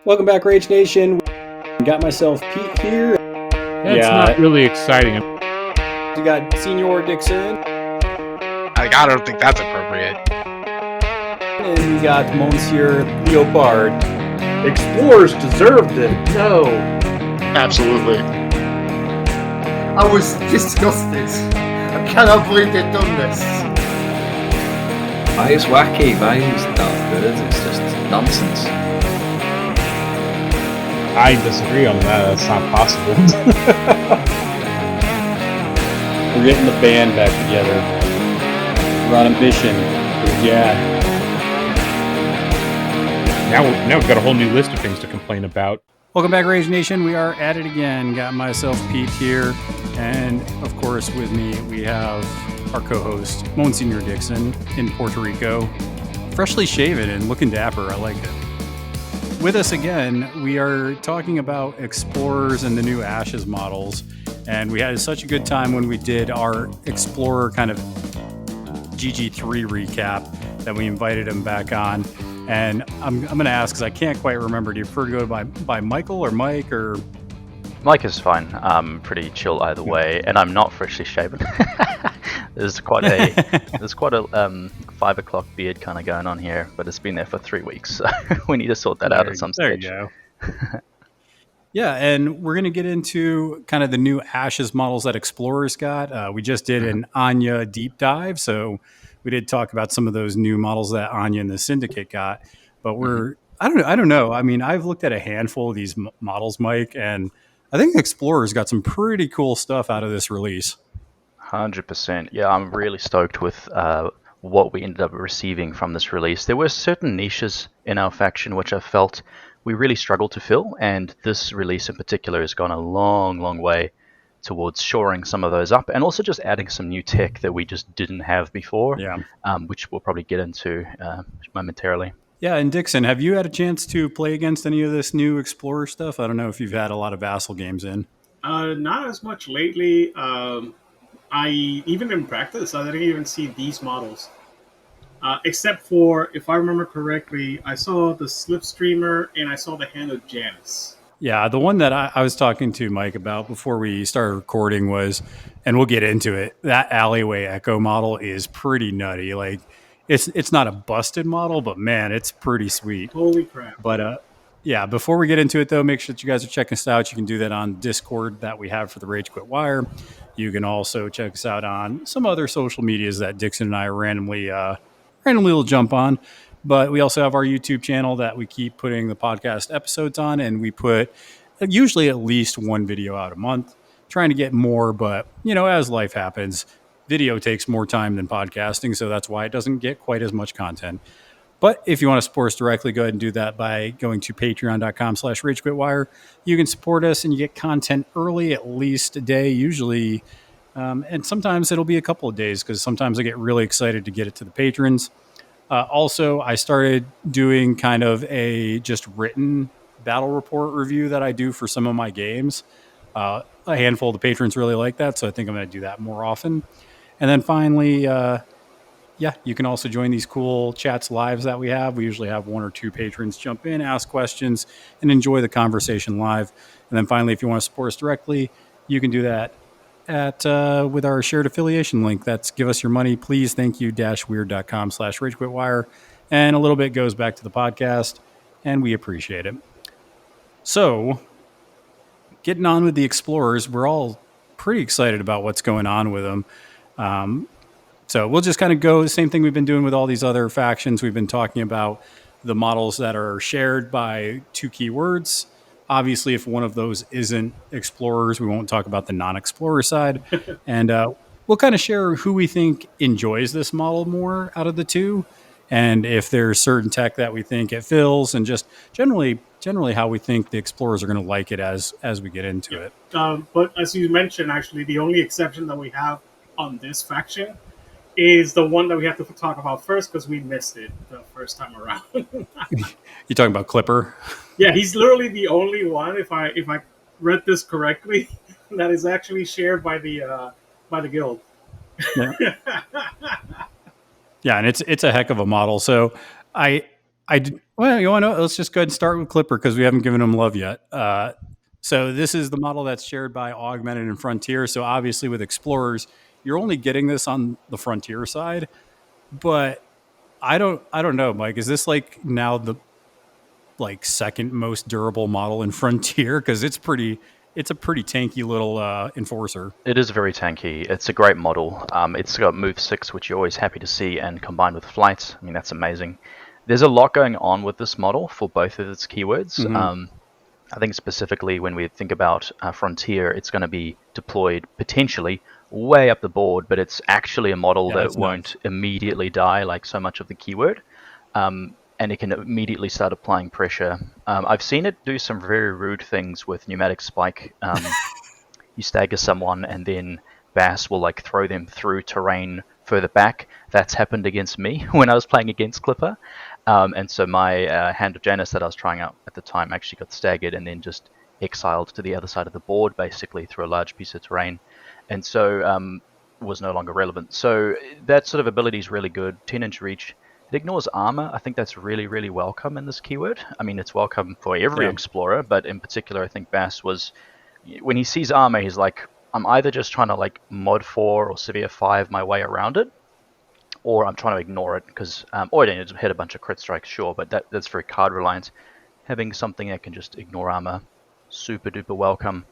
Welcome back, Rage Nation. Got myself Pete here. That's not really exciting. You got Senior Dixon. I don't think that's appropriate. And you got Monsieur Leopard. Explorers deserved it. No. Absolutely. I was disgusted. I cannot believe they've done this. Why is wacky? Why is that good? It's just nonsense. I disagree on that. That's not possible. We're getting the band back together. We're on a mission. Yeah. Now we've got a whole new list of things to complain about. Welcome back, Rage Nation. We are at it again. Got myself Pete here, and of course with me we have our co-host Monsignor Dixon in Puerto Rico, freshly shaven and looking dapper. I like it. With us again, we are talking about Explorers and the new Ashes models, and we had such a good time when we did our Explorer kind of GG3 recap that we invited him back on. And I'm going to ask, because I can't quite remember, do you prefer to go by Michael or Mike or... Mike is fine. I'm pretty chill either way, and I'm not freshly shaven. There's quite a 5 o'clock beard kind of going on here, but it's been there for 3 weeks, so we need to sort that out at some stage. There you go. Yeah, and we're going to get into kind of the new Ashes models that Explorers got. We just did an Anya deep dive, so we did talk about some of those new models that Anya and the Syndicate got. But I don't know. I mean, I've looked at a handful of these models, Mike, and I think Explorers got some pretty cool stuff out of this release. 100%. Yeah, I'm really stoked with what we ended up receiving from this release. There were certain niches in our faction which I felt we really struggled to fill, and this release in particular has gone a long, long way towards shoring some of those up, and also just adding some new tech that we just didn't have before, which we'll probably get into momentarily. Yeah, and Dixon, have you had a chance to play against any of this new Explorer stuff? I don't know if you've had a lot of Vassal games in. Not as much lately. Even in practice, I didn't even see these models. Except for, if I remember correctly, I saw the Slipstreamer and I saw the Hand of Janus. Yeah, the one that I was talking to Mike about before we started recording was, and we'll get into it, that Alleyway Echo model is pretty nutty. Like, it's not a busted model, but man, it's pretty sweet. Holy crap. But yeah, before we get into it though, make sure that you guys are checking us out. You can do that on Discord that we have for the Rage Quit Wire. You can also check us out on some other social medias that Dixon and I randomly will jump on. But we also have our YouTube channel that we keep putting the podcast episodes on, and we put usually at least one video out a month, trying to get more. But, as life happens, video takes more time than podcasting, so that's why it doesn't get quite as much content. But if you want to support us directly, go ahead and do that by going to patreon.com/RageQuitWire. You can support us and you get content early, at least a day, usually. And sometimes it'll be a couple of days because sometimes I get really excited to get it to the patrons. Also, I started doing kind of a just written battle report review that I do for some of my games. A handful of the patrons really like that, so I think I'm going to do that more often. And then finally, you can also join these cool chats lives that we have. We usually have one or two patrons jump in, ask questions, and enjoy the conversation live. And then finally, if you want to support us directly, you can do that with our shared affiliation link. That's Give Us Your Money, Please, Thank You, weird.com/RageQuitWire. And a little bit goes back to the podcast, and we appreciate it. So, getting on with the Explorers, we're all pretty excited about what's going on with them. So we'll just kind of go the same thing we've been doing with all these other factions. We've been talking about the models that are shared by two keywords. Obviously, if one of those isn't Explorers, we won't talk about the non-Explorer side. And we'll kind of share who we think enjoys this model more out of the two. And if there's certain tech that we think it fills, and just generally how we think the Explorers are going to like it as we get into it. But as you mentioned, actually, the only exception that we have on this faction is the one that we have to talk about first because we missed it the first time around. You talking about Clipper? Yeah, he's literally the only one, if I read this correctly, that is actually shared by the guild. Yeah. Yeah, and it's a heck of a model. So I Well, you want to know? Let's just go ahead and start with Clipper because we haven't given him love yet. So this is the model that's shared by Augmented and Frontier. So obviously with Explorers, you're only getting this on the Frontier side. But I don't know, Mike. Is this like now the like second most durable model in Frontier? Because it's a pretty tanky little enforcer. It is very tanky. It's a great model. It's got move 6, which you're always happy to see, and combined with flight, I mean, that's amazing. There's a lot going on with this model for both of its keywords. I think specifically when we think about Frontier, it's going to be deployed potentially way up the board, but it's actually a model that won't immediately die like so much of the keyword. And it can immediately start applying pressure. I've seen it do some very rude things with pneumatic spike. You stagger someone and then Bass will like throw them through terrain further back. That's happened against me when I was playing against Clipper. And so my Hand of Janus that I was trying out at the time actually got staggered and then just exiled to the other side of the board, basically through a large piece of terrain. And so was no longer relevant. So that sort of ability is really good. 10-inch reach. It ignores armor. I think that's really, really welcome in this keyword. I mean, it's welcome for every explorer, but in particular, I think Bass was, when he sees armor, he's like, I'm either just trying to like mod 4 or severe 5 my way around it, or I'm trying to ignore it because, or I didn't hit a bunch of crit strikes, sure, but that's very card reliant. Having something that can just ignore armor, super duper welcome.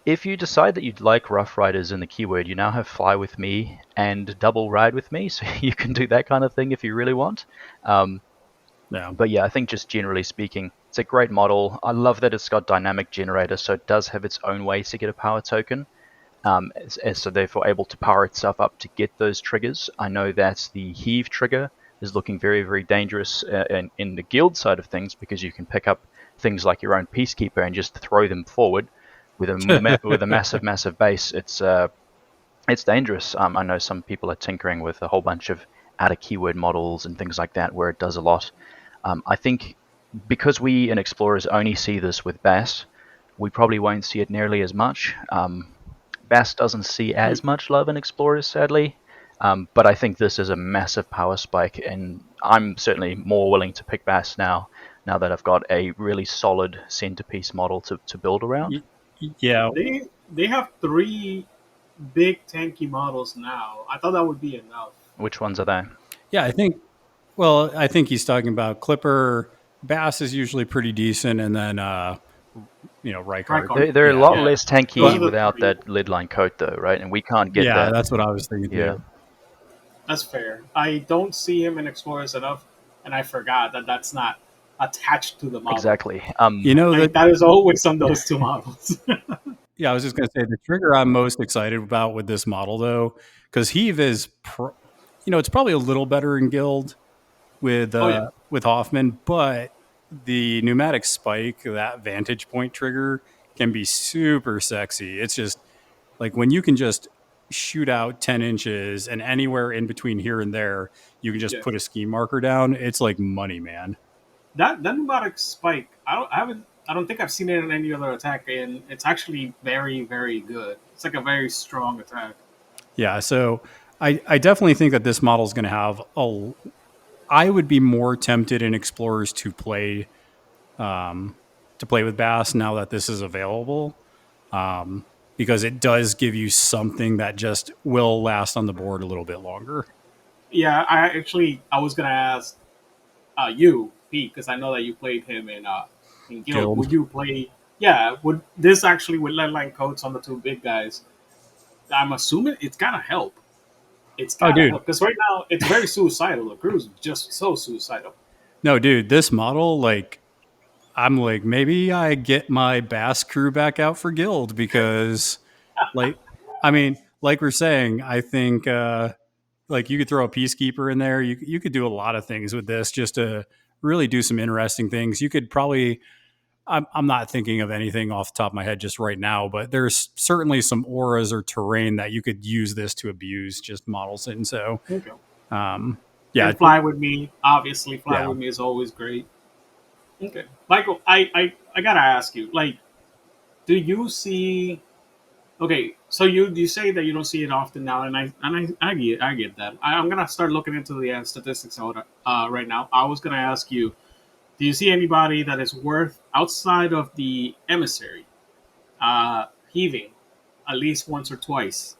If you decide that you'd like Rough Riders in the keyword, you now have Fly with Me and Double Ride with Me, so you can do that kind of thing if you really want. But yeah, I think just generally speaking, it's a great model. I love that it's got Dynamic Generator, so it does have its own ways to get a power token. So therefore able to power itself up to get those triggers. I know that the Heave trigger is looking very, very dangerous in the guild side of things because you can pick up things like your own Peacekeeper and just throw them forward. With a massive base, it's dangerous. I know some people are tinkering with a whole bunch of outer keyword models and things like that where it does a lot. I think because we in Explorers only see this with Bass, we probably won't see it nearly as much. Bass doesn't see as much love in Explorers, sadly, but I think this is a massive power spike, and I'm certainly more willing to pick Bass now that I've got a really solid centerpiece model to build around. Yeah, they have 3 big tanky models now. I thought that would be enough. Which ones are they? Yeah, I think he's talking about Clipper. Bass is usually pretty decent, and then Rykard. They're a lot less tanky without that lead line coat, though, right? And we can't get that. Yeah, that's what I was thinking too. That's fair. I don't see him in Explorers enough, and I forgot that that's not attached to the model. Exactly. That is always on those 2 models. Yeah, I was just going to say the trigger I'm most excited about with this model, though, because Heave is, it's probably a little better in Guild with Hoffman, but the pneumatic spike, that vantage point trigger, can be super sexy. It's just like when you can just shoot out 10 inches and anywhere in between here and there, you can just put a ski marker down. It's like money, man. That pneumatic spike, I don't think I've seen it in any other attack, and it's actually very, very good. It's like a very strong attack. Yeah, so I definitely think that this model is going to have I would be more tempted in Explorers to play with Bass now that this is available, because it does give you something that just will last on the board a little bit longer. Yeah, I was going to ask you, Pete, because I know that you played him in Guild. Would you play? Yeah, would this actually with leadline coats on the 2 big guys? I'm assuming it's gotta help. It's gotta help because right now it's very suicidal. The crew's just so suicidal. No, dude, this model, like, I'm like, maybe I get my Bass crew back out for Guild because, like, I mean, like we're saying, I think like you could throw a Peacekeeper in there. You could do a lot of things with this just to really do some interesting things. You could probably, I'm not thinking of anything off the top of my head just right now, but there's certainly some auras or terrain that you could use this to abuse just models in. So, and Fly with Me, obviously, Fly with Me is always great. Okay, Michael, I gotta ask you, like, do you see? Okay, so you say that you don't see it often now, and I get that. I'm gonna start looking into the statistics right now. I was gonna ask you, do you see anybody that is worth outside of the emissary heaving at least once or twice?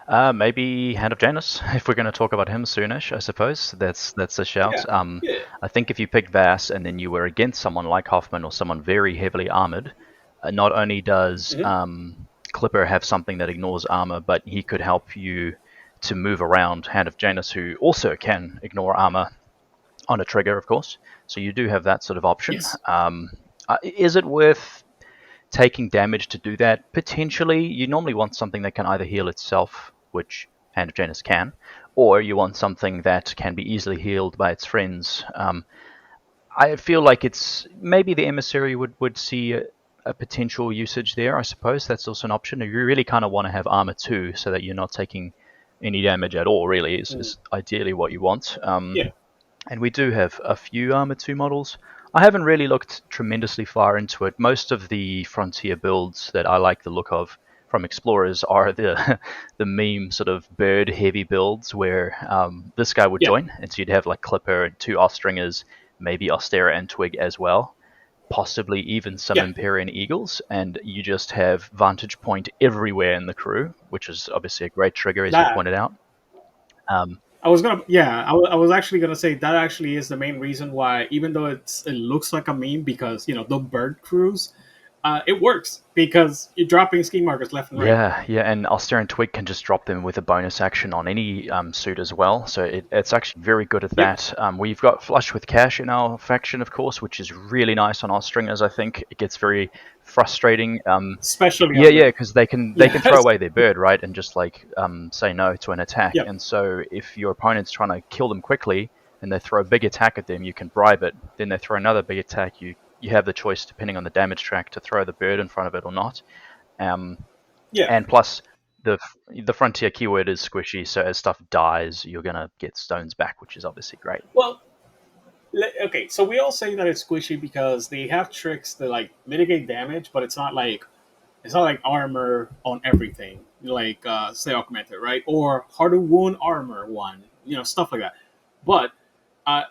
Maybe Hand of Janus, if we're going to talk about him soonish, I suppose. That's a shout. Yeah, yeah, I think if you picked Vass and then you were against someone like Hoffman or someone very heavily armored, not only does Clipper have something that ignores armor, but he could help you to move around Hand of Janus, who also can ignore armor on a trigger, of course. So you do have that sort of option. yes, Is it worth taking damage to do that? Potentially. You normally want something that can either heal itself, which Hand of Janus can, or you want something that can be easily healed by its friends. I feel like it's maybe the emissary would see a potential usage there. I suppose that's also an option. You really kind of want to have armor too, so that you're not taking any damage at all. Really, is ideally what you want. yeah. And we do have a few Armor 2 models. I haven't really looked tremendously far into it. Most of the Frontier builds that I like the look of from Explorers are the the meme sort of bird heavy builds where this guy would join, and so you'd have like Clipper and 2 Ostringers, maybe Ostera and Twig as well, possibly even some Empyrean Eagles, and you just have Vantage Point everywhere in the crew, which is obviously a great trigger, as you pointed out. I was gonna, I was actually gonna say that actually is the main reason why, even though it looks like a meme, because the bird crews, it works because you're dropping ski markers left and right. Yeah, and Ostera and Twig can just drop them with a bonus action on any suit as well, so it's actually very good at that. We've got Flush with Cash in our faction, of course, which is really nice on Ostringers. I think it gets very frustrating. Especially because they can throw away their bird, right, and just like say no to an attack. And so if your opponent's trying to kill them quickly and they throw a big attack at them, you can bribe it. Then they throw another big attack. You have the choice, depending on the damage track, to throw the bird in front of it or not. And plus the Frontier keyword is squishy, so as stuff dies, you're gonna get stones back, which is obviously great. Well, okay, so we all say that it's squishy because they have tricks to like mitigate damage, but it's not like armor on everything, like say Augmented, right? Or harder wound armor one, stuff like that. But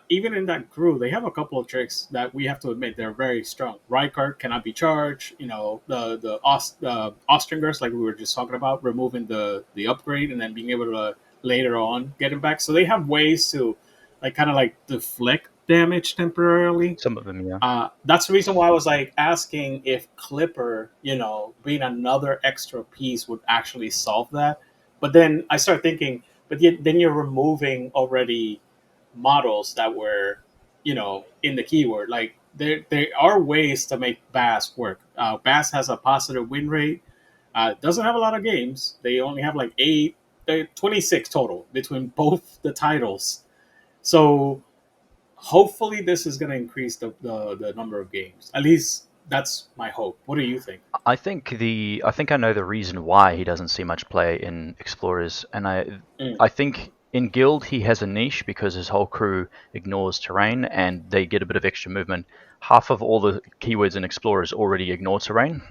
even in that crew, they have a couple of tricks that we have to admit they're very strong. Rykart cannot be charged. The Ostringers, like we were just talking about, removing the upgrade and then being able to later on get it back. So they have ways to kind of deflect damage temporarily. Some of them, yeah. That's the reason why I was asking if Clipper, being another extra piece would actually solve that. But then I start thinking, then you're removing already models that were, in the keyword. Like there are ways to make Bass work. Bass has a positive win rate. Doesn't have a lot of games. They only have 26 total between both the titles. So hopefully this is going to increase the number of games. At least that's my hope. What do you think? I think I know the reason why he doesn't see much play in Explorers, and I think in Guild he has a niche because his whole crew ignores terrain and they get a bit of extra movement. Half of all the keywords in Explorers already ignore terrain.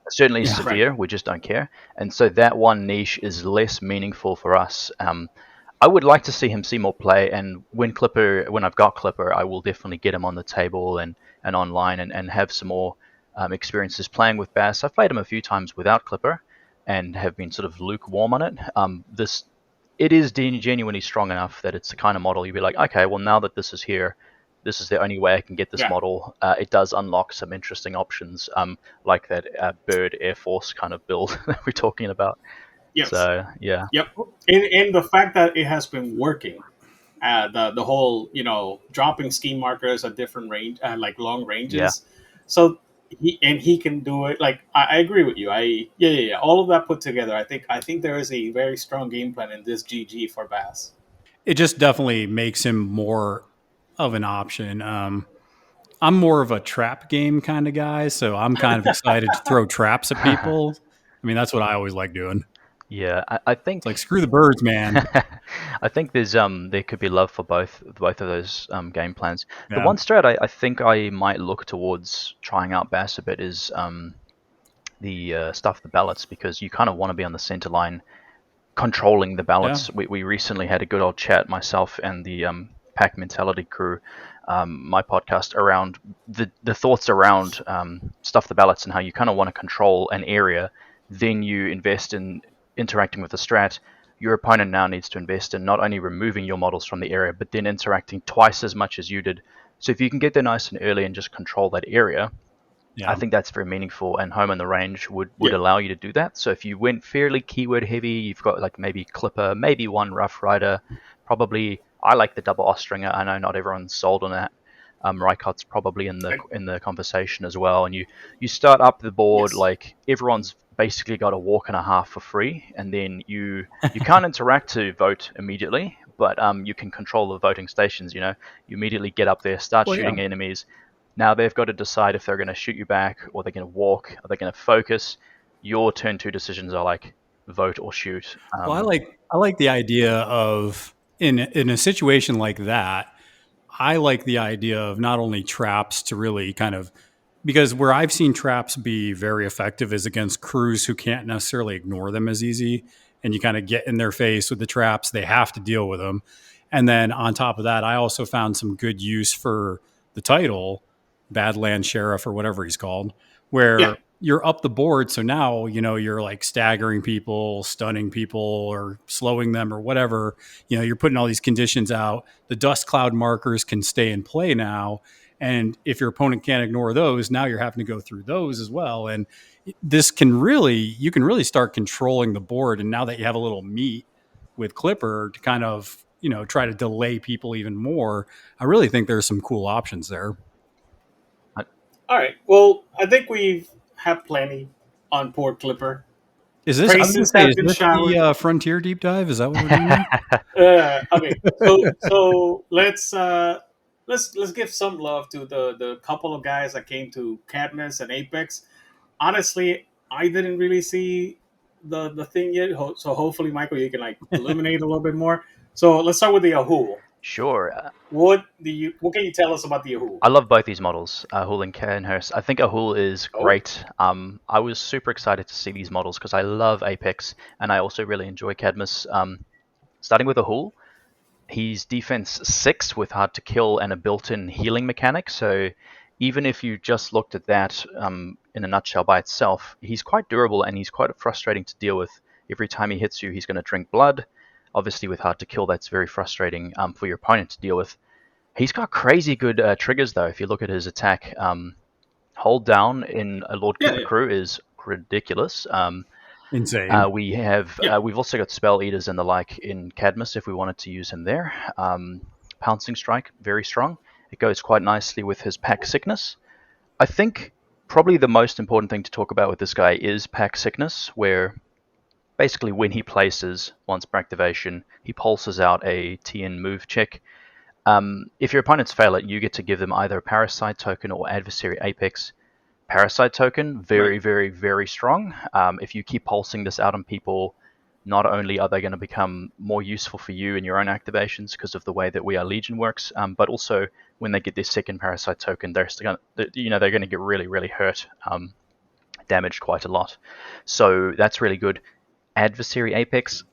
Certainly severe, right. We just don't care. And so that one niche is less meaningful for us. I would like to see him see more play, and when I've got Clipper, I will definitely get him on the table and online and have some more experiences playing with Bass. I've played him a few times without Clipper and have been sort of lukewarm on it. It is genuinely strong enough that it's the kind of model you'd be like, okay, well, now that this is here, this is the only way I can get this model. It does unlock some interesting options, like that Bird Air Force kind of build that we're talking about. Yes. So, yeah. Yep. And the fact that it has been working, the whole, dropping scheme markers at different range, like long ranges. Yeah. So he can do it. Like I agree with you. All of that put together, I think there is a very strong game plan in this GG for Bass. It just definitely makes him more of an option. I'm more of a trap game kind of guy, so I'm kind of excited to throw traps at people. I mean, that's what I always like doing. Yeah, I think it's like screw the birds, man. I think there's there could be love for both of those game plans. Yeah. The one strat I think I might look towards trying out Bass a bit is the stuff the ballots, because you kind of want to be on the center line controlling the ballots. Yeah. We recently had a good old chat, myself and the Pack Mentality crew, my podcast around the thoughts around stuff the ballots and how you kind of want to control an area. Then you invest in interacting with the strat. Your opponent now needs to invest in not only removing your models from the area, but then interacting twice as much as you did. So if you can get there nice and early and just control that area, I think that's very meaningful, and Home on the Range would allow you to do that. So if you went fairly keyword heavy, you've got like maybe Clipper, maybe one Rough Rider, probably I like the double Ostringer. I know not everyone's sold on that. Rycott's probably in the conversation as well. And you start up the board like everyone's basically got a walk and a half for free, and then you can't interact to vote immediately, but you can control the voting stations. You immediately get up there, start shooting enemies. Now they've got to decide if they're going to shoot you back, or they're going to walk, or they're going to focus. Your turn 2 decisions are like vote or shoot. Well, I like the idea of in a situation like that. I like the idea of not only traps to really kind of, because where I've seen traps be very effective is against crews who can't necessarily ignore them as easy, and you kind of get in their face with the traps. They have to deal with them, and then on top of that, I also found some good use for the title, Badland Sheriff or whatever he's called, where you're up the board. So now, you're like staggering people, stunning people, or slowing them or whatever. You're putting all these conditions out. The dust cloud markers can stay in play now. And if your opponent can't ignore those, now you're having to go through those as well. And you can really start controlling the board. And now that you have a little meat with Clipper to kind of, try to delay people even more, I really think there's some cool options there. All right. Well, I think we have plenty on board Clipper. Is this the Frontier deep dive? Is that what we're doing? Okay. So let's give some love to the couple of guys that came to Cadmus and Apex. Honestly, I didn't really see the thing yet. So hopefully, Michael, you can illuminate a little bit more. So let's start with the Ahul. Sure. What can you tell us about the Ahul? I love both these models, Ahul and Cairnhurst. I think Ahul is great. I was super excited to see these models because I love Apex, and I also really enjoy Cadmus. Starting with Ahul, he's defense 6 with hard to kill and a built-in healing mechanic. So even if you just looked at that in a nutshell by itself, he's quite durable and he's quite frustrating to deal with. Every time he hits you, he's going to drink blood. Obviously, with hard to kill, that's very frustrating for your opponent to deal with. He's got crazy good triggers, though. If you look at his attack, hold down in a Lord Cooper crew is ridiculous. Insane. We've also got Spell Eaters and the like in Cadmus if we wanted to use him there. Pouncing Strike, very strong. It goes quite nicely with his Pack Sickness. I think probably the most important thing to talk about with this guy is Pack Sickness, where basically when he places, once per activation, he pulses out a TN move check. If your opponents fail it, you get to give them either a Parasite token or Adversary Apex. Parasite token, very, very, very strong. If you keep pulsing this out on people, not only are they going to become more useful for you in your own activations because of the way that We Are Legion works, but also when they get their second Parasite token, they're going to get really, really hurt, damaged quite a lot. So that's really good. Adversary Apex,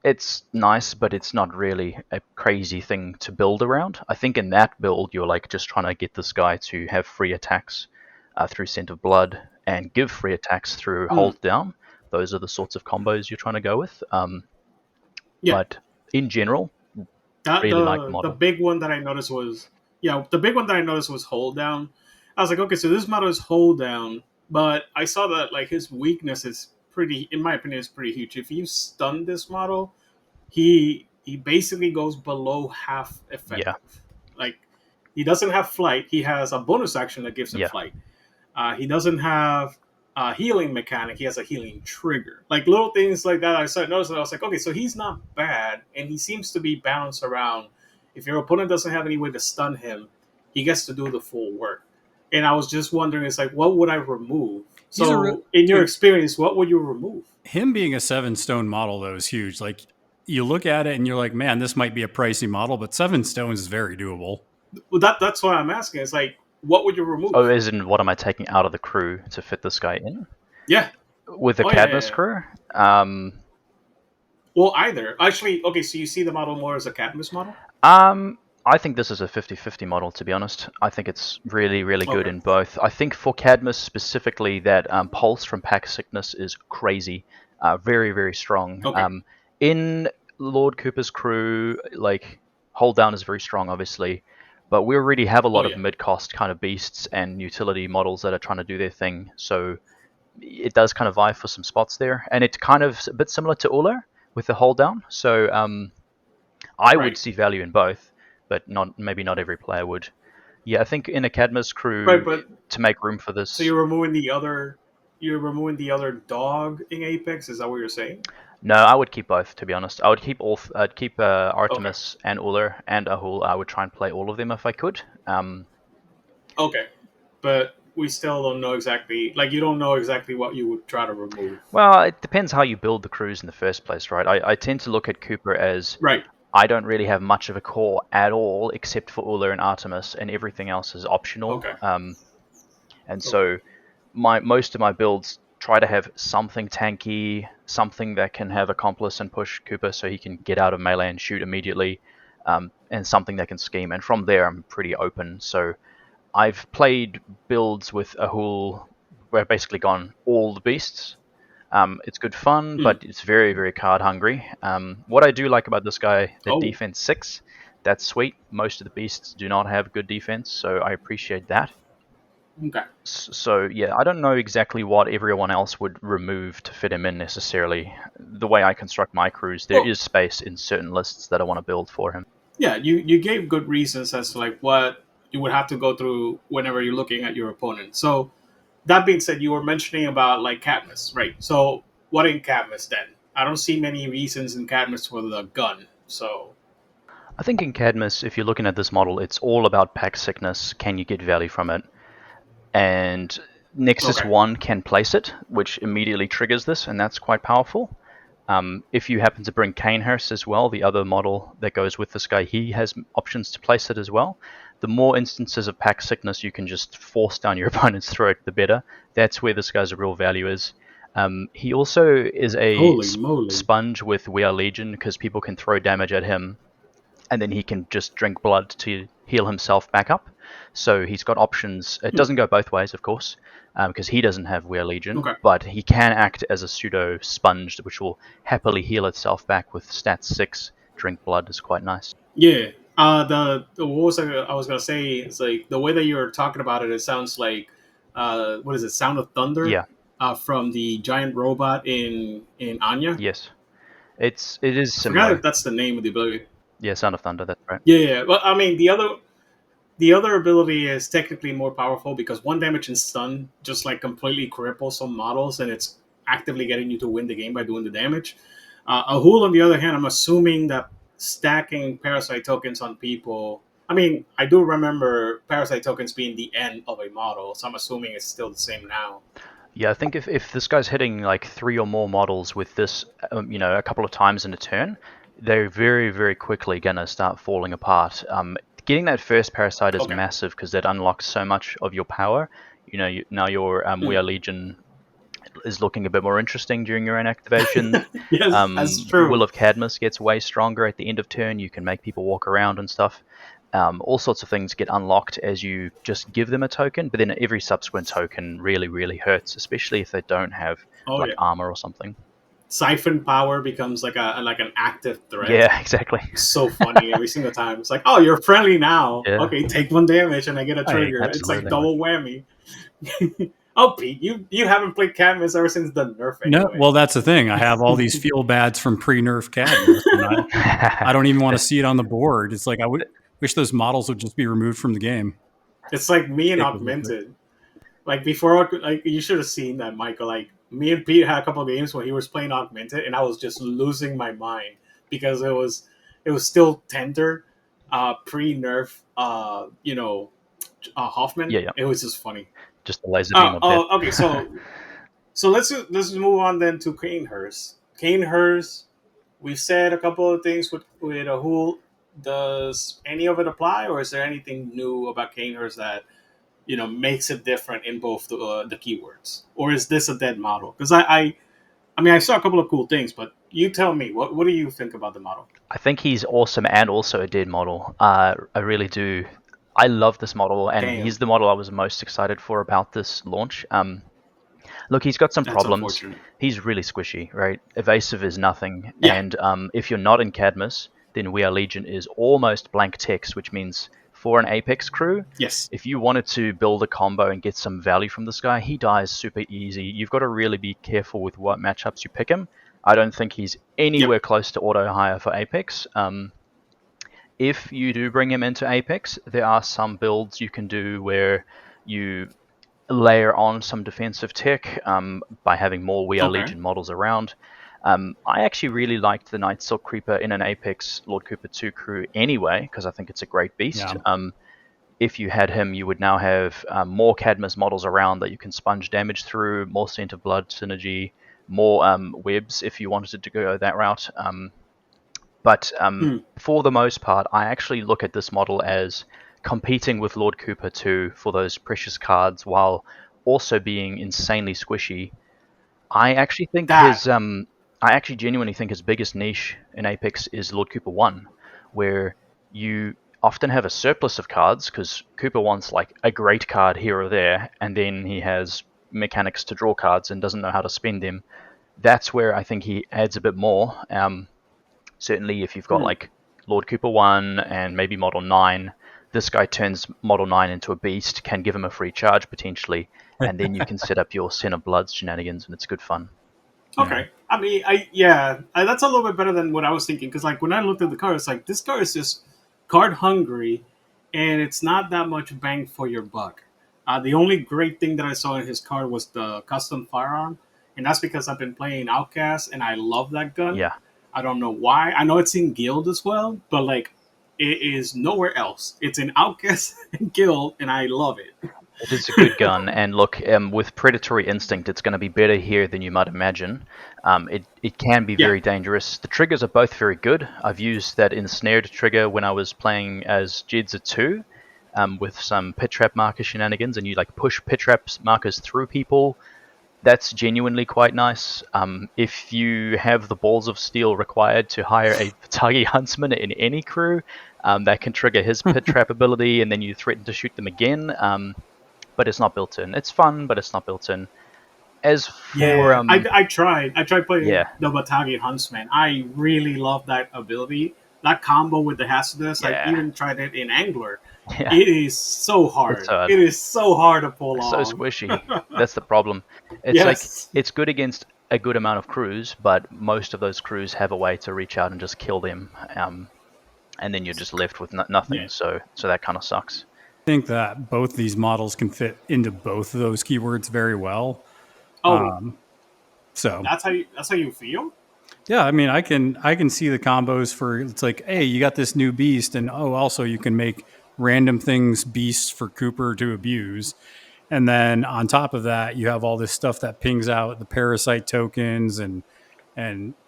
it's nice, but it's not really a crazy thing to build around. I think in that build, you're just trying to get this guy to have free attacks through Scent of Blood and give free attacks through Hold Down. Those are the sorts of combos you're trying to go with. But in general, really like the model. The big one that I noticed was Hold Down. I was like, okay, so this model is Hold Down, but I saw that his weakness is pretty, in my opinion, is pretty huge. If you stun this model, he basically goes below half effective. He doesn't have flight. He has a bonus action that gives him flight. He doesn't have a healing mechanic. He has a healing trigger. Little things like that I started noticing. I was like, okay, so he's not bad, and he seems to be balanced around. If your opponent doesn't have any way to stun him, he gets to do the full work. And I was just wondering, it's what would I remove? So, in your experience, what would you remove? Him being a 7 stone model, though, is huge. You look at it and you're like, man, this might be a pricey model, but 7 stones is very doable. Well, that's why I'm asking. It's what would you remove? Oh, as in, what am I taking out of the crew to fit this guy in? Yeah. With the Cadmus crew? Well, either. Actually, okay, so you see the model more as a Cadmus model? I think this is a 50-50 model, to be honest. I think it's really, really good Okay. in both. I think for Cadmus specifically, that Pulse from Pack Sickness is crazy. Very, very strong. Okay. In Lord Cooper's crew, like, Hold Down is very strong, obviously. But we already have a Oh lot of yeah. mid-cost kind of beasts and utility models that are trying to do their thing. So it does kind of vie for some spots there. And it's kind of a bit similar to Uller with the Hold Down. So I would Right. see value in both, but maybe not every player would. Yeah, I think in a Cadmus Right, crew, but to make room for so this. you're removing the other dog in Apex. Is that what you're saying? No, I would keep both. To be honest, I would keep I'd keep Okay. Artemis and Uller and Ahul. I would try and play all of them if I could. Okay. But we still don't know exactly. Like you don't know exactly what you would try to remove. Well, it depends how you build the crews in the first place, right? I tend to look at Cooper as Right. I don't really have much of a core at all, except for Uller and Artemis, and everything else is optional. Okay. And Okay. so most of my builds try to have something tanky, something that can have accomplice and push Cooper so he can get out of melee and shoot immediately, and something that can scheme. And from there, I'm pretty open. So I've played builds with Ahul where I've basically gone all the beasts. It's good fun, Hmm. but it's very, very card hungry. What I do like about this guy, the Oh. defense 6, that's sweet. Most of the beasts do not have good defense, so I appreciate that. Okay. So yeah, I don't know exactly what everyone else would remove to fit him in necessarily. The way I construct my crews, there is space in certain lists that I want to build for him. Yeah, you gave good reasons as to like what you would have to go through whenever you're looking at your opponent. So that being said, you were mentioning about like Cadmus, right? So what in Cadmus then? I don't see many reasons in Cadmus for the gun. So I think in Cadmus, if you're looking at this model, it's all about pack sickness. Can you get value from it? And Nexus okay. 1 can place it, which immediately triggers this, and that's quite powerful. If you happen to bring Kanehurst as well, the other model that goes with this guy, he has options to place it as well. The more instances of pack sickness you can just force down your opponent's throat, the better. That's where this guy's real value is. He also is a Holy moly. sponge with We Are Legion, because people can throw damage at him, and then he can just drink blood to heal himself back up. So he's got options. It doesn't go both ways, of course, because he doesn't have Wear Legion, Okay. but he can act as a pseudo sponge, which will happily heal itself back with stats 6. Drink blood is quite nice. Yeah. The what was I was gonna say is like the way that you're talking about it. It sounds like what is it? Sound of Thunder. Yeah. From the giant robot in Anya. Yes. It is I forgot similar. if that's the name of the ability. Yeah, Sound of Thunder, that's right. Yeah. Well, I mean the other ability is technically more powerful because one damage and stun just like completely cripples some models, and it's actively getting you to win the game by doing the damage. Ahul, on the other hand, I'm assuming that stacking parasite tokens on people. I mean, I do remember parasite tokens being the end of a model, so I'm assuming it's still the same now. Yeah, I think if this guy's hitting like 3 or more models with this, a couple of times in a turn, they're very, very quickly going to start falling apart. Getting that first parasite is Okay. massive because that unlocks so much of your power. Now your We Are Legion is looking a bit more interesting during your own activation. Yes, that's true. Will of Cadmus gets way stronger at the end of turn. You can make people walk around and stuff. All sorts of things get unlocked as you just give them a token, but then every subsequent token really, really hurts, especially if they don't have Yeah. armor or something. Siphon power becomes like an active threat. Yeah, exactly. So funny every single time. It's like, oh, you're friendly now. Yeah. Okay, take 1 damage and I get a trigger. It's like absolutely. double whammy. Oh, Pete, you haven't played Cadmus ever since the nerf. Anyway. No, well, that's the thing. I have all these feel bads from pre-nerf Cadmus, and I don't even want to see it on the board. It's like I wish those models would just be removed from the game. It's like me and Augmented. Like before, like you should have seen that, Michael. Like me and Pete had a couple of games where he was playing Augmented, and I was just losing my mind because it was still tender, pre-nerf. Hoffman. Yeah. It was just funny. Just the laser beam of death. Okay. So let's move on then to Kanehurst. Kanehurst, we've said a couple of things with Ahul. Does any of it apply, or is there anything new about Kanehurst that makes it different in both the keywords, or is this a dead model? Because I'm I mean, I saw a couple of cool things, but you tell me, what do you think about the model? I think he's awesome and also a dead model. I really do. I love this model, and Damn, he's the model I was most excited for about this launch. Look, he's got some that's problems. unfortunate. He's really squishy, right? Evasive is nothing, Yeah. and if you're not in Cadmus, then We Are Legion is almost blank text, which means for an Apex crew, Yes. if you wanted to build a combo and get some value from this guy, he dies super easy. You've got to really be careful with what matchups you pick him. I don't think he's anywhere Yep. close to auto hire for Apex. If you do bring him into Apex, there are some builds you can do where you layer on some defensive tech by having more We Are Okay. Legion models around. I actually really liked the Night Silk Creeper in an Apex Lord Cooper 2 crew anyway, because I think it's a great beast. Yeah. If you had him, you would now have more Cadmus models around that you can sponge damage through, more Scent of Blood synergy, more webs if you wanted to go that route. But for the most part, I actually look at this model as competing with Lord Cooper 2 for those precious cards while also being insanely squishy. I actually think That. I actually genuinely think his biggest niche in Apex is Lord Cooper 1, where you often have a surplus of cards because Cooper wants like a great card here or there, and then he has mechanics to draw cards and doesn't know how to spend them. That's where I think he adds a bit more. Certainly, if you've got like Lord Cooper 1 and maybe Model 9, this guy turns Model 9 into a beast, can give him a free charge potentially, and then you can set up your Sin of Bloods shenanigans, and it's good fun. Okay. I mean, that's a little bit better than what I was thinking because, like, when I looked at the card, it's like this card is just card hungry, and it's not that much bang for your buck. The only great thing that I saw in his card was the custom firearm, and that's because I've been playing Outcast, and I love that gun. Yeah. I don't know why. I know it's in Guild as well, but like, it is nowhere else. It's in Outcast and Guild, and I love it. It is a good gun, and look, with Predatory Instinct, it's going to be better here than you might imagine. It can be very dangerous. The triggers are both very good. I've used that ensnared trigger when I was playing as Jedza 2 with some pit trap marker shenanigans, and you like push pit traps markers through people. That's genuinely quite nice. If you have the balls of steel required to hire a Patagi Huntsman in any crew, that can trigger his pit trap ability, and then you threaten to shoot them again. But it's not built in. It's fun, but it's not built in. As for I tried playing Yeah. the Batagi Huntsman. I really love that ability. That combo with the hazardous. Yeah. I even tried it in Angler. Yeah. It is so hard. It's hard. It is so hard to pull so off. squishy. That's the problem. It's Yes. like it's good against a good amount of crews, but most of those crews have a way to reach out and just kill them, and then you're just left with nothing. Yeah. So that kind of sucks. I think that both these models can fit into both of those keywords very well. Oh, So that's how you feel? yeah, I mean, I can see the combos for it's like, hey, you got this new beast, and oh, also you can make random things beasts for Cooper to abuse, and then on top of that, you have all this stuff that pings out the parasite tokens and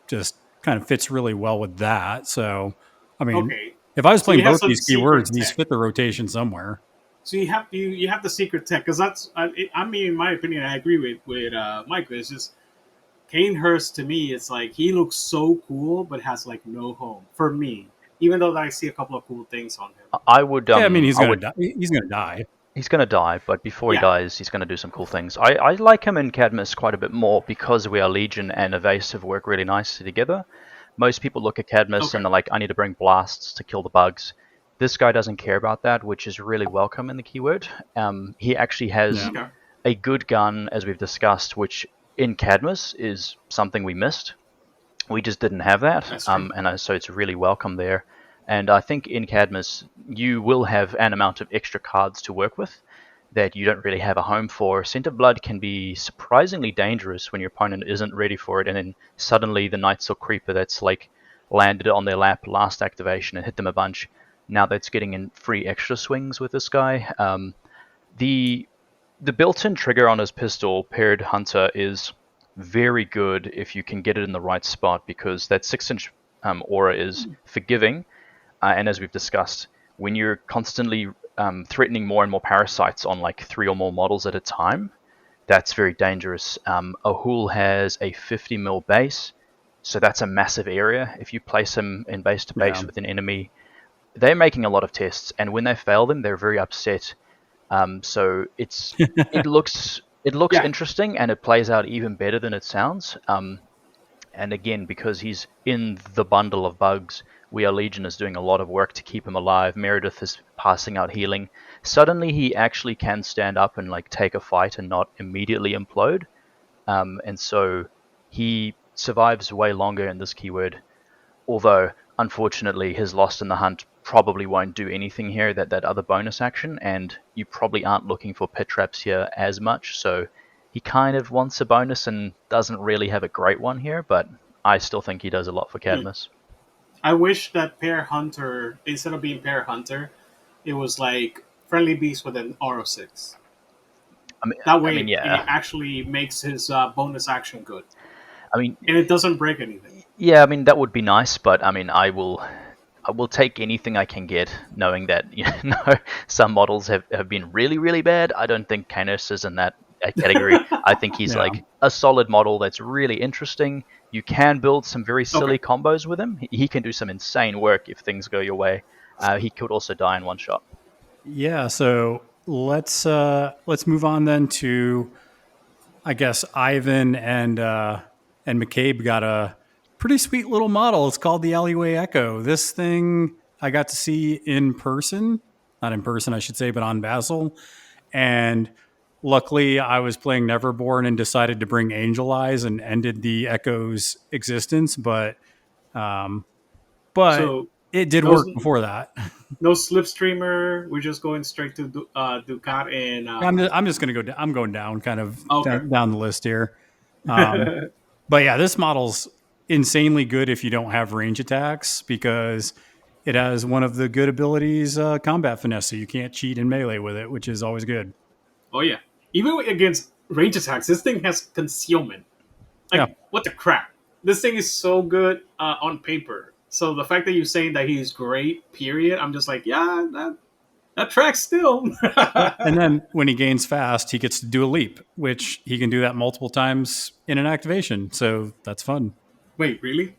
just kind of fits really well with that. So, I mean, Okay. if I was So playing you have both some these secret keywords, these tech. fit the rotation somewhere. So you have the secret tech because that's I mean, in my opinion, I agree with Mike. It's just Kane Hurst to me. It's like he looks so cool, but has like no home for me. Even though I see a couple of cool things on him. I would. Yeah, I mean, he's I gonna would- die. He's gonna die. He's going to die, but before he Yeah. dies, he's going to do some cool things. I like him in Cadmus quite a bit more because We Are Legion and Evasive work really nicely together. Most people look at Cadmus and they're like, I need to bring blasts to kill the bugs. This guy doesn't care about that, which is really welcome in the keyword. He actually has Okay. a good gun, as we've discussed, which in Cadmus is something we missed. We just didn't have that, That's true. so it's really welcome there. And I think in Cadmus, you will have an amount of extra cards to work with that you don't really have a home for. Scent of Blood can be surprisingly dangerous when your opponent isn't ready for it, and then suddenly the Night Silk Creeper that's like landed on their lap last activation and hit them a bunch. Now that's getting in free extra swings with this guy. The built-in trigger on his pistol, Paired Hunter, is very good if you can get it in the right spot because that 6-inch aura is forgiving. And as we've discussed, when you're constantly threatening more and more parasites on like 3 or more models at a time, That's very dangerous. Ahul has a 50 mil base, so that's a massive area. If you place him in base to base Yeah. with an enemy, they're making a lot of tests, and when they fail them, they're very upset. So it looks Yeah. interesting, and it plays out even better than it sounds. And again, because he's in the bundle of bugs, We Are Legion is doing a lot of work to keep him alive. Meredith is passing out healing. Suddenly, he actually can stand up and like take a fight and not immediately implode. And so he survives way longer in this keyword. Although, unfortunately, his Lost in the Hunt probably won't do anything here, that other bonus action, and you probably aren't looking for pit traps here as much, so he kind of wants a bonus and doesn't really have a great one here, but I still think he does a lot for Cadmus. I wish that Pair Hunter, instead of being Pair Hunter, it was like Friendly Beast with an R06. That way, it Yeah. actually makes his bonus action good, I mean, and it doesn't break anything. yeah, I mean, that would be nice, but I mean, I will take anything I can get, knowing that some models have been really, really bad. I don't think Canis is in that category. I think he's Yeah. like a solid model that's really interesting. You can build some very silly combos with him. He can do some insane work if things go your way. He could also die in one shot. Yeah, so let's move on then to, I guess, Ivan and McCabe got a pretty sweet little model. It's called the Alleyway Echo. This thing I got to see in person, not in person, I should say, but on Basel. And luckily, I was playing Neverborn and decided to bring Angel Eyes and ended the Echo's existence. But So it did no, work before that. no Slipstreamer. We're just going straight to Ducat and. I'm just going to go. I'm going down, kind of Okay. down the list here. But yeah, this model's insanely good if you don't have range attacks because it has one of the good abilities, combat finesse. So you can't cheat in melee with it, which is always good. Oh yeah, even against range attacks, this thing has concealment. Like Yeah. what the crap? This thing is so good on paper. So the fact that you're saying that he's great, period, I'm just like, yeah, that tracks still. And then when he gains fast, he gets to do a leap, which he can do that multiple times in an activation. So that's fun. Wait, really?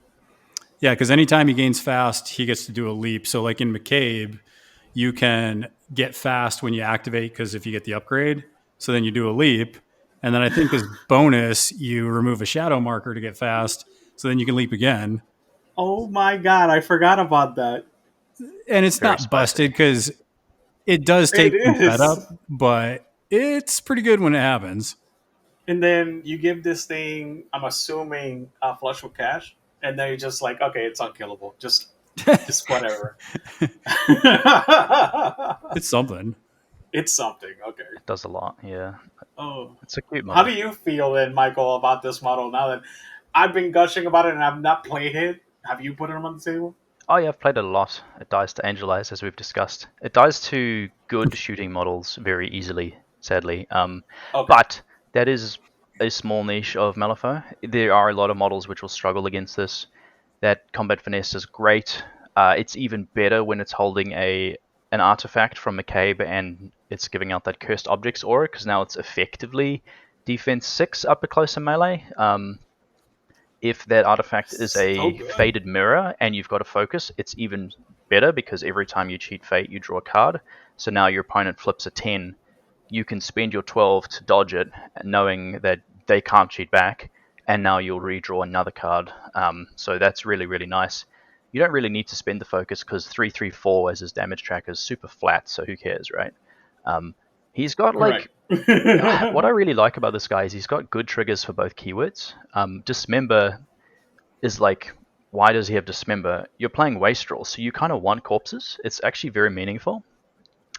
Yeah, because anytime he gains fast, he gets to do a leap. So, like in McCabe, you can get fast when you activate because if you get the upgrade, so then you do a leap. And then I think as bonus, you remove a shadow marker to get fast, so then you can leap again. Oh my god, I forgot about that. And it's Very not spicy. busted because it does take It some is. setup, but it's pretty good when it happens. And then you give this thing, I'm assuming, flush with cash, and then you're just like, okay, it's unkillable. Just whatever. It's something. It's something. Okay. It does a lot, yeah. Oh, It's a cute how model. do you feel then, Michael, about this model now that I've been gushing about it and I've not played it? Have you put it on the table? Oh yeah, I've played it a lot. It dies to Angel Eyes, as we've discussed. It dies to good shooting models very easily, sadly. Okay. But that is a small niche of Malifaux. There are a lot of models which will struggle against this. That combat finesse is great. It's even better when it's holding an artifact from McCabe and it's giving out that cursed objects aura, because now it's effectively defense 6 up close and melee. If that artifact is a So good. faded mirror and you've got a focus, it's even better because every time you cheat fate, you draw a card. So now your opponent flips a 10, you can spend your 12 to dodge it, knowing that they can't cheat back, and now you'll redraw another card. So that's really, really nice. You don't really need to spend the focus because 334 as his damage tracker is super flat, so who cares, right? He's got like what I really like about this guy is he's got good triggers for both keywords. Dismember is like, why does he have Dismember? You're playing Wastrel, so you kind of want corpses. It's actually very meaningful.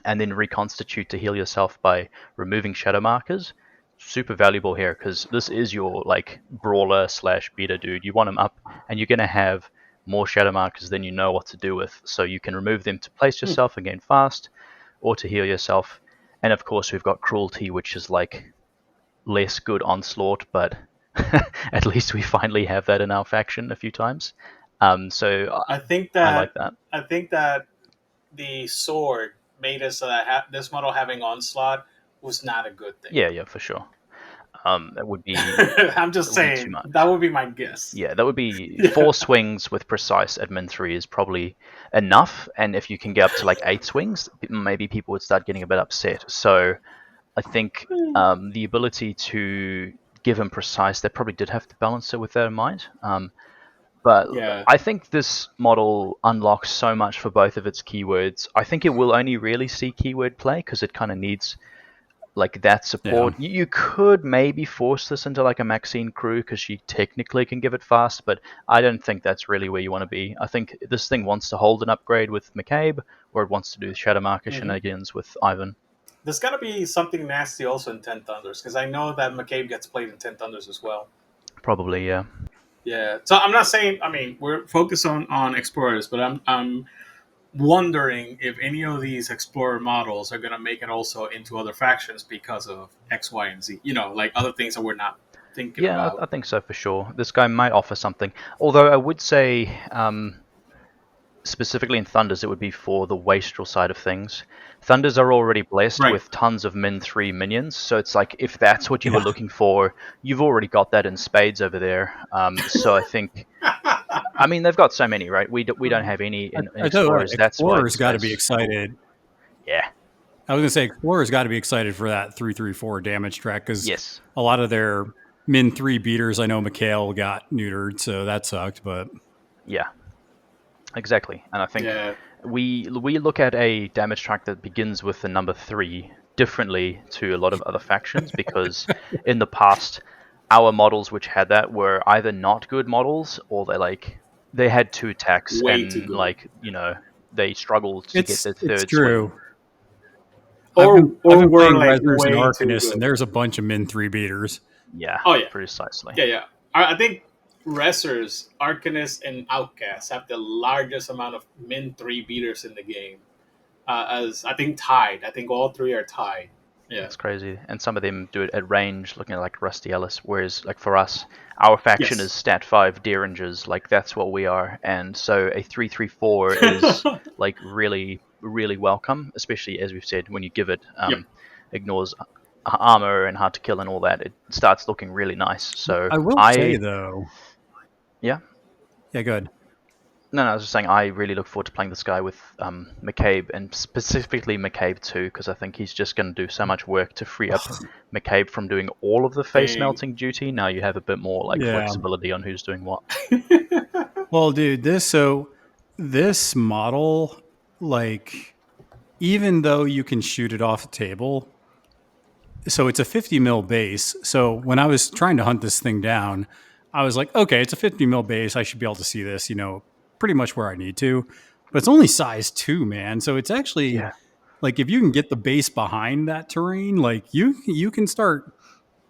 And then Reconstitute to heal yourself by removing shadow markers. Super valuable here because this is your like brawler / beta dude. You want him up, and you're gonna have more shadow markers than you know what to do with. So you can remove them to place yourself again fast, or to heal yourself. And of course, we've got Cruelty, which is like less good onslaught, but at least we finally have that in our faction a few times. So I think I like that. I think that the sword made us so that this model having onslaught was not a good thing. Yeah, for sure. That would be I'm just that would be too saying much. that would be my guess. Yeah, that would be 4 swings with precise at min 3 is probably enough. And if you can get up to like 8 swings, maybe people would start getting a bit upset. So I think the ability to give him precise, they probably did have to balance it with that in mind. But Yeah. I think this model unlocks so much for both of its keywords. I think it will only really see keyword play because it kind of needs like that support. You could maybe force this into like a Maxine crew because she technically can give it fast, but I don't think that's really where you want to be. I think this thing wants to hold an upgrade with McCabe, or it wants to do Shadowmarker shenanigans with Ivan. There's got to be something nasty also in Ten Thunders because I know that McCabe gets played in Ten Thunders as well. Probably, yeah. Yeah. So I'm not saying. I mean, we're focused on explorers, but I'm wondering if any of these explorer models are going to make it also into other factions because of X, Y, and Z. You know, like other things that we're not thinking Yeah, about. I think so for sure. This guy might offer something. Although I would say, specifically in Thunders, it would be for the wastrel side of things. Thunders are already blessed Right. with tons of min 3 minions, so it's like if that's what you were looking for, you've already got that in spades over there. So I think, I mean, they've got so many, right? We don't have any in I tell you what, Explorers. That's why Explorer's got to be excited. Yeah. I was gonna say Explorer's got to be excited for that 3/3/4 damage track because Yes. a lot of their min 3 beaters. I know Mikhail got neutered, so that sucked. But Yeah. Exactly, and I think Yeah. we look at a damage track that begins with the number 3 differently to a lot of other factions because in the past our models which had that were either not good models or they had 2 attacks Way too and good. they struggled to get their third it's true. swing. Or I've been we're playing like Rezzers and way too Arcanists, good. and there's a bunch of min 3 beaters. Yeah. Oh yeah. Precisely. Yeah. I think Wrestlers, Arcanists, and Outcasts have the largest amount of min 3 beaters in the game. As I think tied. I think all 3 are tied. Yeah. It's crazy, and some of them do it at range, looking at like Rusty Ellis. Whereas, like for us, our faction Yes. is stat 5 Derringers, like that's what we are, and so a 3/3/4 is like really, really welcome, especially as we've said when you give it ignores armor and hard to kill and all that. It starts looking really nice. So I will say though, yeah, good. No, I was just saying I really look forward to playing this guy with McCabe, and specifically McCabe too, because I think he's just going to do so much work to free up McCabe from doing all of the face melting duty. Now you have a bit more flexibility on who's doing what. Well, dude, this model, like, even though you can shoot it off the table, so it's a 50 mil base. So when I was trying to hunt this thing down, I was like, okay, it's a 50 mil base. I should be able to see this, pretty much where I need to. But it's only size 2, man. So it's actually like if you can get the base behind that terrain, like you can start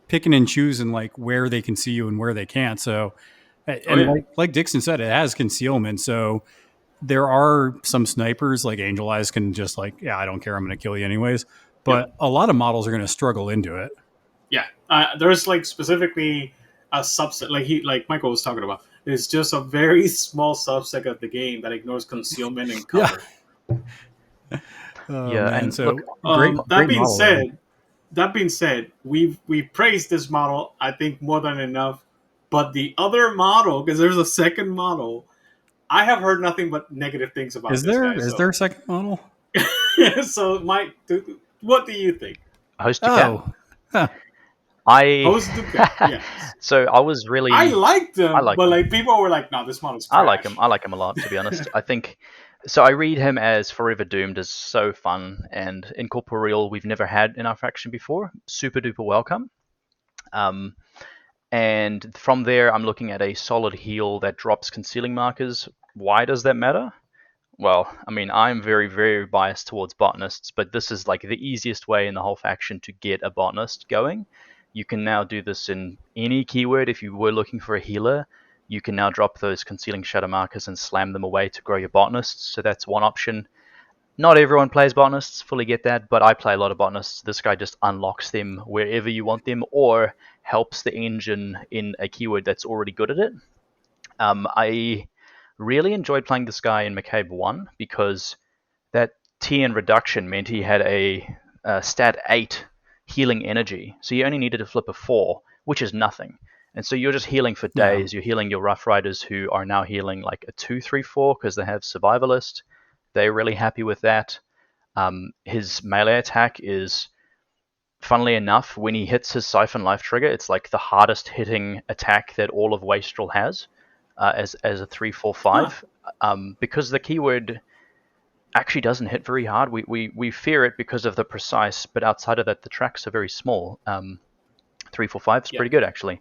picking and choosing like where they can see you and where they can't. So, and like Dixon said, it has concealment. So there are some snipers like Angel Eyes can just like, yeah, I don't care, I'm going to kill you anyways. But a lot of models are going to struggle into it. Yeah, there's like specifically a subset, like Michael was talking about. It's just a very small subset of the game that ignores concealment and cover. And so look, that being said, we've praised this model, I think, more than enough. But the other model, because there's a second model, I have heard nothing but negative things about. Is there a second model? So, Mike, what do you think? Host Ducat. Host Ducat, yes. So I was really. I liked them, but like people were like, "No, this model's trash." I like him a lot, to be honest. I think. So I read him as Forever Doomed is so fun, and Incorporeal we've never had in our faction before. Super duper welcome. And from there, I'm looking at a solid heal that drops concealing markers. Why does that matter? Well, I mean, I'm very, very biased towards botanists, but this is like the easiest way in the whole faction to get a botanist going. You can now do this in any keyword. If you were looking for a healer, you can now drop those concealing shadow markers and slam them away to grow your botanists. So that's one option. Not everyone plays botanists, fully get that, but I play a lot of botanists. This guy just unlocks them wherever you want them or helps the engine in a keyword that's already good at it. I really enjoyed playing this guy in McCabe 1 because that TN reduction meant he had a stat 8 healing energy. So you only needed to flip a 4, which is nothing. And so you're just healing for Yeah. days. You're healing your Rough Riders who are now healing like a 2, 3, 4 because they have Survivalist. They're really happy with that. His melee attack is, funnily enough, when he hits his Siphon Life trigger, it's like the hardest hitting attack that all of Wastrel has as a 3, 4, 5. Because the keyword actually doesn't hit very hard. We fear it because of the precise, but outside of that, the tracks are very small. 3, 4, 5 is pretty good, actually.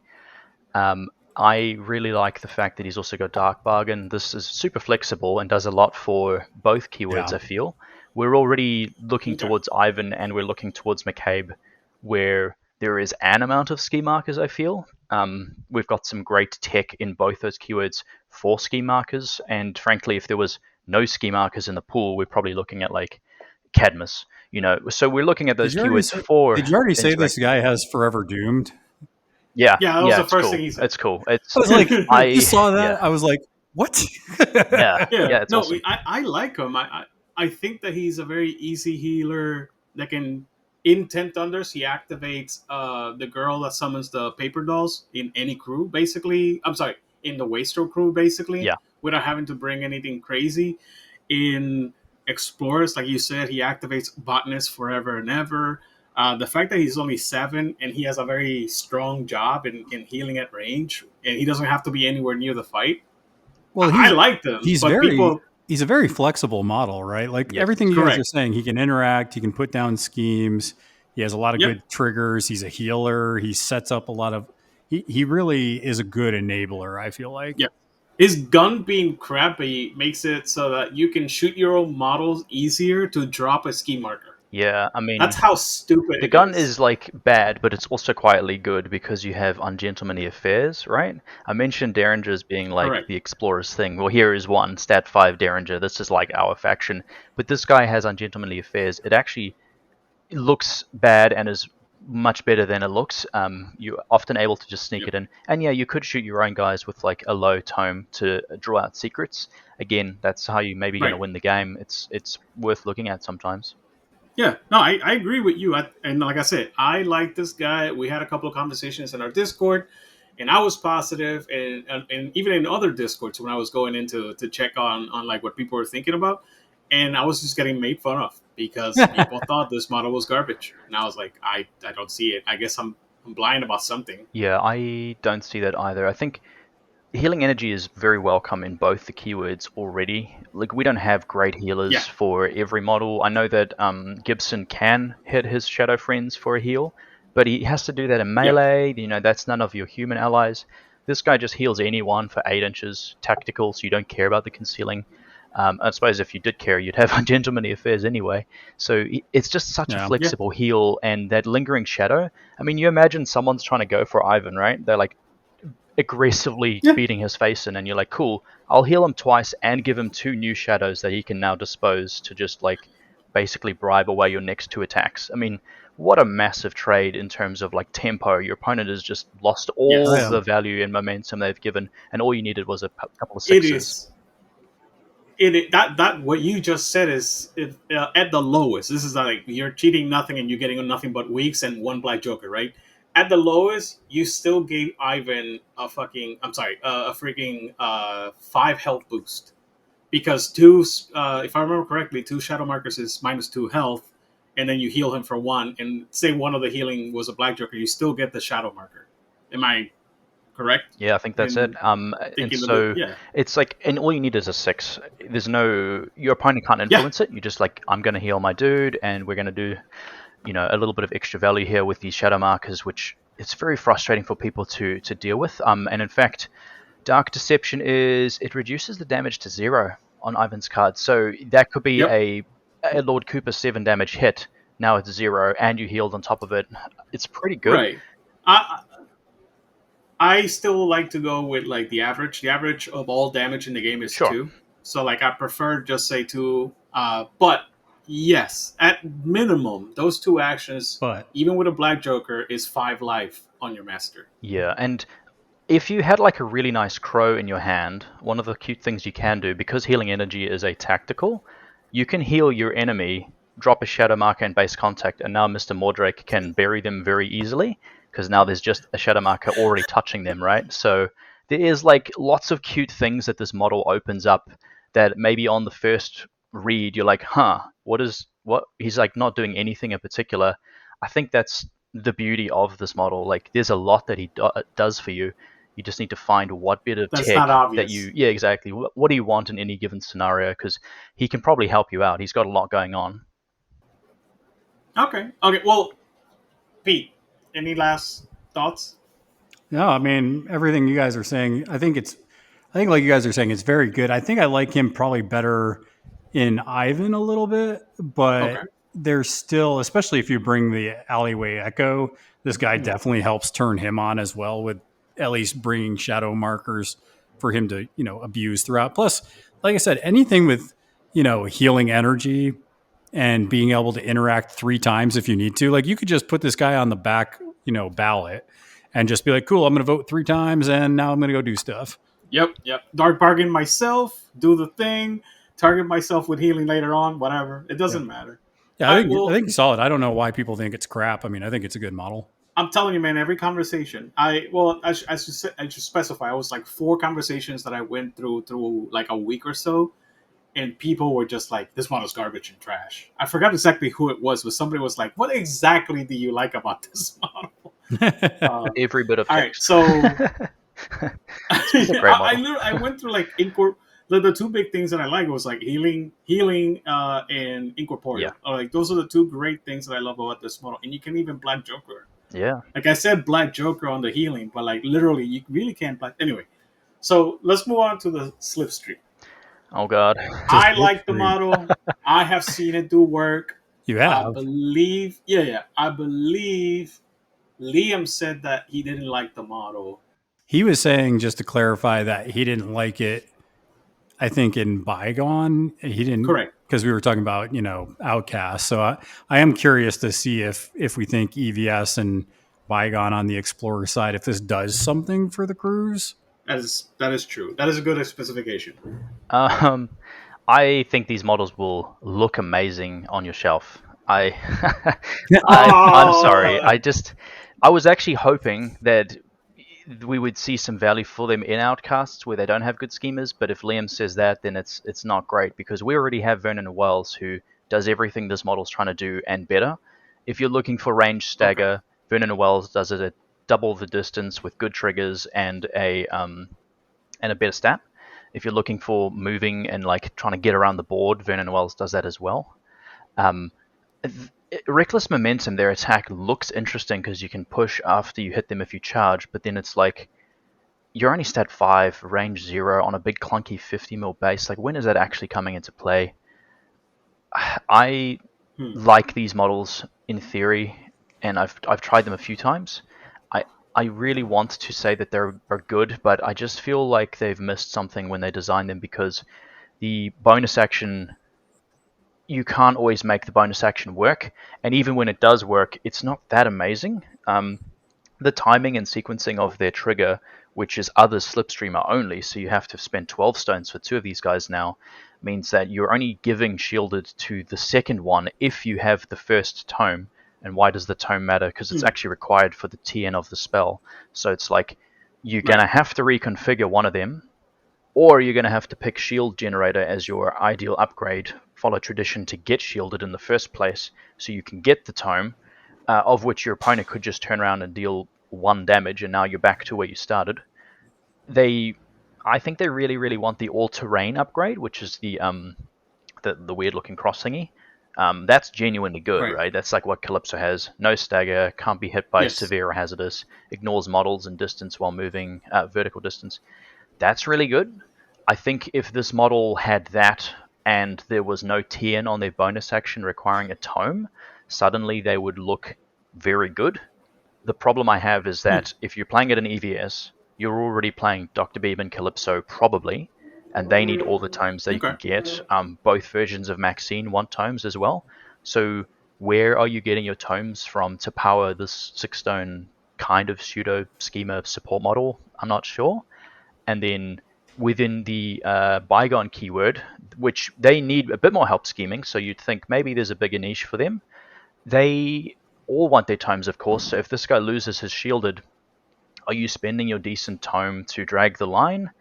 I really like the fact that he's also got Dark Bargain. This is super flexible and does a lot for both keywords, Yeah. I feel. We're already looking towards Ivan and we're looking towards McCabe, where there is an amount of ski markers, I feel. We've got some great tech in both those keywords for ski markers, and frankly, if there was no ski markers in the pool, we're probably looking at like Cadmus, So we're looking at those keywords for. Did you already say this interactive. guy has Forever Doomed? Yeah, Yeah, that was the it's first cool. thing he said. It's cool. It's I was like, I you saw that? yeah. I was like, what? Yeah, it's no, awesome. I like him. I think that he's a very easy healer that can. In 10 Thunders, he activates the girl that summons the paper dolls in any crew, basically. I'm sorry, in the Wastrel crew, basically. Yeah. Without having to bring anything crazy. In Explorers, like you said, he activates Botanist forever and ever. The fact that he's only 7 and he has a very strong job in healing at range, and he doesn't have to be anywhere near the fight. Well, I like them. He's a very flexible model, right? Like Yes. everything you guys Correct. are saying, he can interact, he can put down schemes. He has a lot of Yep. good triggers. He's a healer. He sets up a lot of. He really is a good enabler. I feel like. Yep. His gun being crappy makes it so that you can shoot your own models easier to drop a ski marker. Yeah, I mean, That's how stupid the it gun is. is like bad, but it's also quietly good because you have Ungentlemanly Affairs, right? I mentioned Derringers being like Correct. the Explorers thing. Well, here is one, Stat 5 Derringer. This is like our faction. But this guy has Ungentlemanly Affairs. It actually looks bad and is much better than it looks. You're often able to just sneak it in. And yeah, you could shoot your own guys with like a low tome to draw out secrets. Again, that's how you maybe going to Right. win the game. It's worth looking at sometimes. Yeah, no, I agree with you. And like I said, I like this guy. We had a couple of conversations in our Discord, and I was positive, and even in other Discords when I was going in to check on like what people were thinking about, and I was just getting made fun of because people thought this model was garbage, and I was like, I don't see it. I guess I'm blind about something. Yeah, I don't see that either. I think healing energy is very welcome in both the keywords already. Like, we don't have great healers Yeah. for every model. I know that Gibson can hit his shadow friends for a heal, but he has to do that in melee. That's none of your human allies. This guy just heals anyone for 8 inches, tactical, so you don't care about the concealing. I suppose if you did care, you'd have Gentlemanly Affairs anyway. So it's just such a flexible heal, and that lingering shadow. I mean, you imagine someone's trying to go for Ivan, right? They're like aggressively beating his face in, and you're like, cool, I'll heal him twice and give him 2 new shadows that he can now dispose to just like basically bribe away your next 2 attacks. I mean, what a massive trade in terms of like tempo. Your opponent has just lost all the value and momentum they've given, and all you needed was a couple of 6s. It is. That what you just said is at the lowest. This is like you're cheating nothing and you're getting nothing but weeks and 1 black joker, right? At the lowest, you still gave Ivan a freaking 5 health boost because 2, if I remember correctly, 2 shadow markers is -2 health, and then you heal him for 1. And say one of the healing was a black joker, you still get the shadow marker. Am I correct? Yeah, I think that's it. And so it's like, and all you need is a 6. There's no, your opponent can't influence it. You're just like, I'm going to heal my dude, and we're going to do, a little bit of extra value here with these shadow markers, which it's very frustrating for people to deal with. And in fact, Dark Deception it reduces the damage to 0 on Ivan's card. So that could be a Lord Cooper 7 damage hit. Now it's 0, and you healed on top of it. It's pretty good. Right. I still like to go with like the average. The average of all damage in the game is 2. So like I prefer just say 2. But yes, at minimum, those 2 actions, even with a black joker, is 5 life on your master. Yeah, and if you had like a really nice crow in your hand, one of the cute things you can do, because healing energy is a tactical, you can heal your enemy drop a Shadow Marker and base contact, and now Mr. Mordrake can bury them very easily, because now there's just a Shadow Marker already touching them, right? So there is like lots of cute things that this model opens up that maybe on the first read you're like, huh, what he's like not doing anything in particular. I think that's the beauty of this model. Like there's a lot that he does for you. You just need to find what bit of That's tech not obvious. that yeah, exactly. What do you want in any given scenario? Because he can probably help you out. He's got a lot going on. Okay. Well, Pete, any last thoughts? No, I mean everything you guys are saying. I think like you guys are saying, it's very good. I think I like him probably better in Ivan a little bit, Okay. but there's still, especially if you bring the alleyway echo, this guy definitely helps turn him on as well with at least bringing shadow markers for him to abuse throughout. Plus, like I said, anything with healing energy and being able to interact 3 times if you need to, like you could just put this guy on the back ballot and just be like, cool, I'm going to vote 3 times and now I'm going to go do stuff. Yep. Dark bargain myself, do the thing, target myself with healing later on, whatever. It doesn't matter. Yeah, I think it's solid. I don't know why people think it's crap. I mean, I think it's a good model. I'm telling you, man, every conversation, I should specify, I was like 4 conversations that I went through like a week or so, and people were just like, this model's garbage and trash. I forgot exactly who it was, but somebody was like, what exactly do you like about this model? Every bit of text. All right, so I went through like the 2 big things that I like was like healing, and incorporeal. Yeah. Like those are the 2 great things that I love about this model. And you can even Black Joker. Yeah. Like I said, Black Joker on the healing, but like literally, you really can't Black. Anyway, so let's move on to the Slipstream. Oh God. I like the model. I have seen it do work. You have? I believe. Yeah. I believe Liam said that he didn't like the model. He was saying, just to clarify, that he didn't like it. I think in Bygone, he didn't. Correct. Because we were talking about Outcast. So I am curious to see if we think EVS and Bygone on the Explorer side, if this does something for the cruise. That is true. That is a good specification. I think these models will look amazing on your shelf. I'm sorry. I was actually hoping that we would see some value for them in Outcasts where they don't have good schemas, but if Liam says that, then it's not great, because we already have Vernon Wells who does everything this model's trying to do and better. If you're looking for range stagger, Vernon Wells does it at double the distance with good triggers and a better stat. If you're looking for moving and like trying to get around the board, Vernon Wells does that as well. Reckless Momentum, their attack looks interesting because you can push after you hit them if you charge, but then it's like you're only stat 5, range 0 on a big clunky 50 mil base. Like, when is that actually coming into play? I like these models in theory, and I've tried them a few times. I really want to say that they're good, but I just feel like they've missed something when they designed them, because the bonus action, you can't always make the bonus action work, and even when it does work, it's not that amazing. The timing and sequencing of their trigger, which is other Slipstreamer only, so you have to spend 12 stones for 2 of these guys now, means that you're only giving shielded to the second one if you have the first tome. And why does the tome matter? Because it's actually required for the TN of the spell. So it's like you're going to have to reconfigure one of them, or you're going to have to pick Shield Generator as your ideal upgrade, follow tradition to get shielded in the first place, so you can get the tome, of which your opponent could just turn around and deal 1 damage, and now you're back to where you started. I think they really, really want the all-terrain upgrade, which is the weird-looking cross thingy. That's genuinely good, right? That's like what Calypso has. No stagger, can't be hit by severe or hazardous, ignores models and distance while moving, vertical distance. That's really good. I think if this model had that and there was no TN on their bonus action requiring a tome, suddenly they would look very good. The problem I have is that if you're playing it in EVS, you're already playing Dr. Beeb and Calypso probably, and they need all the tomes they can get. Both versions of Maxine want tomes as well. So where are you getting your tomes from to power this 6-stone kind of pseudo schema support model? I'm not sure. And then within the Bygone keyword, which they need a bit more help scheming. So you'd think maybe there's a bigger niche for them. They all want their tomes, of course. So if this guy loses his shielded, are you spending your decent tome to drag the line?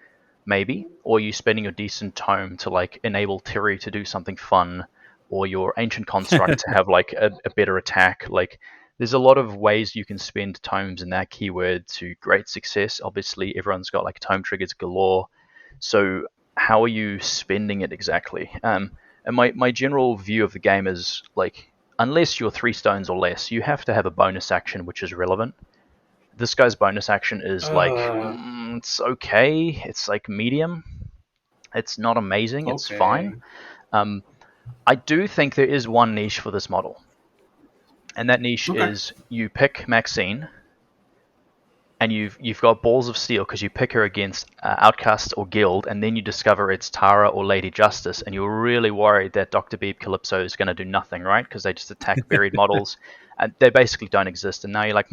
Maybe. Or are you spending your decent tome to like enable Terry to do something fun, or your ancient construct to have like a better attack? Like there's a lot of ways you can spend tomes in that keyword to great success. Obviously, everyone's got like tome triggers galore. So how are you spending it exactly? And my general view of the game is like, unless you're 3 stones or less, you have to have a bonus action which is relevant. This guy's bonus action is like, it's okay. It's like medium. It's not amazing. It's fine. I do think there is one niche for this model. And that niche is you pick Maxine, and you've got Balls of Steel because you pick her against Outcast or Guild, and then you discover it's Tara or Lady Justice, and you're really worried that Dr. Beeb Calypso is going to do nothing, right? Because they just attack buried models, and they basically don't exist. And now you're like,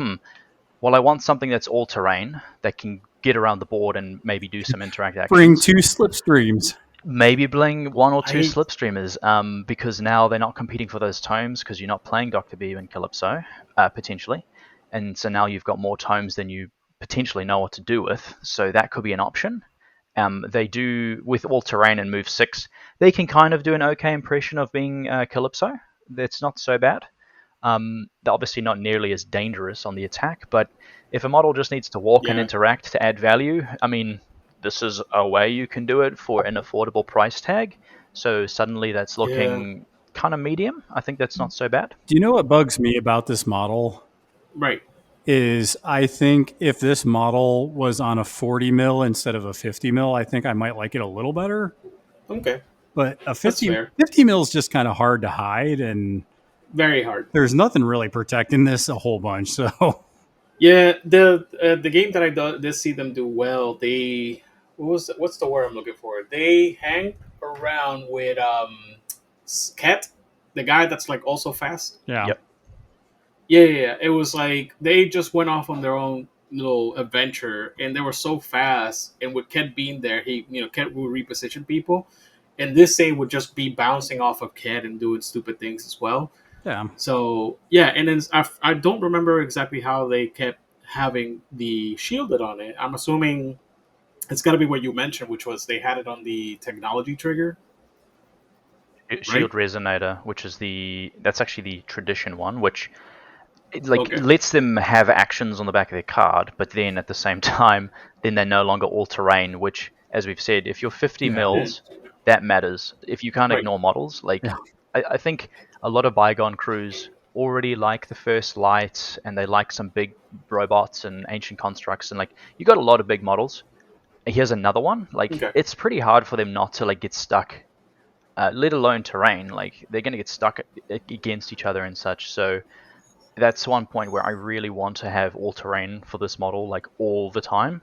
well, I want something that's all terrain that can get around the board and maybe do some interact actions. Bring 2 slipstreams. Maybe bring 1 or 2 slipstreamers, because now they're not competing for those tomes because you're not playing Dr. Beeb and Calypso, potentially. And so now you've got more tomes than you potentially know what to do with. So that could be an option. They do, with all terrain and move 6, they can kind of do an okay impression of being Calypso. That's not so bad. They're obviously not nearly as dangerous on the attack, but if a model just needs to walk and interact to add value, I mean, this is a way you can do it for an affordable price tag. So suddenly that's looking kind of medium. I think that's not so bad. Do you know what bugs me about this model? Right. Is I think if this model was on a 40 mil instead of a 50 mil, I think I might like it a little better. Okay. But a 50 mil is just kind of hard to hide, and very hard. There's nothing really protecting this a whole bunch. So yeah, the game that I did see them do well, they what's the word I'm looking for? They hang around with Ket, the guy that's like also fast. Yeah. Yep. Yeah. It was like they just went off on their own little adventure, and they were so fast. And with Ket being there, Ket would reposition people, and this thing would just be bouncing off of Ket and doing stupid things as well. Yeah. So yeah, and then I don't remember exactly how they kept having the shielded on it. I'm assuming it's got to be what you mentioned, which was they had it on the technology trigger. Shield Resonator, which is that's actually the tradition one, which lets them have actions on the back of their card, but then at the same time, then they're no longer all terrain. Which, as we've said, if you're 50 mils, that matters. If you can't ignore models, I think a lot of bygone crews already like the First Light, and they like some big robots and ancient constructs, and you got a lot of big models. Here's another one. It's pretty hard for them not to get stuck, let alone terrain. They're going to get stuck against each other and such. So that's one point where I really want to have all terrain for this model all the time.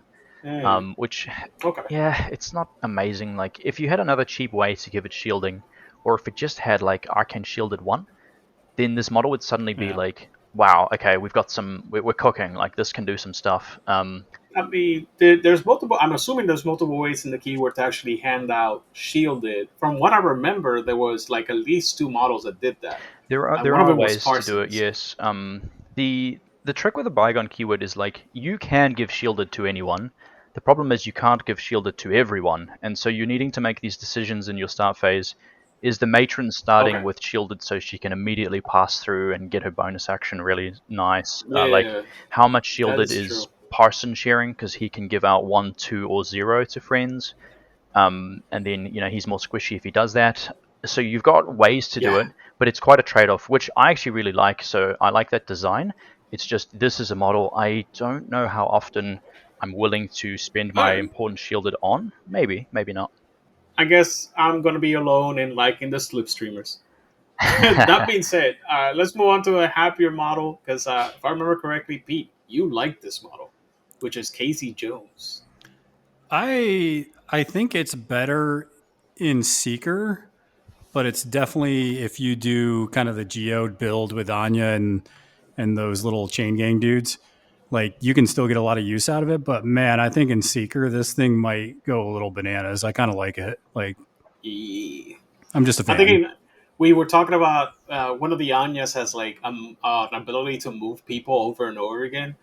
Which it's not amazing. If you had another cheap way to give it shielding, or if it just had Arcane Shielded 1, then this model would suddenly be wow, okay, we've got we're cooking, this can do some stuff. I mean, there's multiple, I'm assuming there's multiple ways in the keyword to actually hand out shielded. From what I remember, there was at least 2 models that did that. There are ways to do it, yes. The trick with the bygone keyword is you can give shielded to anyone. The problem is you can't give shielded to everyone, and so you're needing to make these decisions in your start phase. Is the matron starting with shielded so she can immediately pass through and get her bonus action really nice? How much shielded is Parson sharing, because he can give out 1, 2, or 0 to friends, and then he's more squishy if he does that. So you've got ways to do it, but it's quite a trade-off, which I actually really like. So I like that design. It's just this is a model I don't know how often I'm willing to spend my important shielded on. Maybe not. I guess I'm going to be alone in liking the slipstreamers. That being said, let's move on to a happier model, because if I remember correctly, Pete, you like this model, which is Casey Jones. I think it's better in Seeker, but it's definitely, if you do kind of the geode build with Anya and those little chain gang dudes, you can still get a lot of use out of it. But man, I think in Seeker, this thing might go a little bananas. I kind of like it. I'm just a I'm fan. thinking we were talking about one of the Anyas has like an ability to move people over and over again.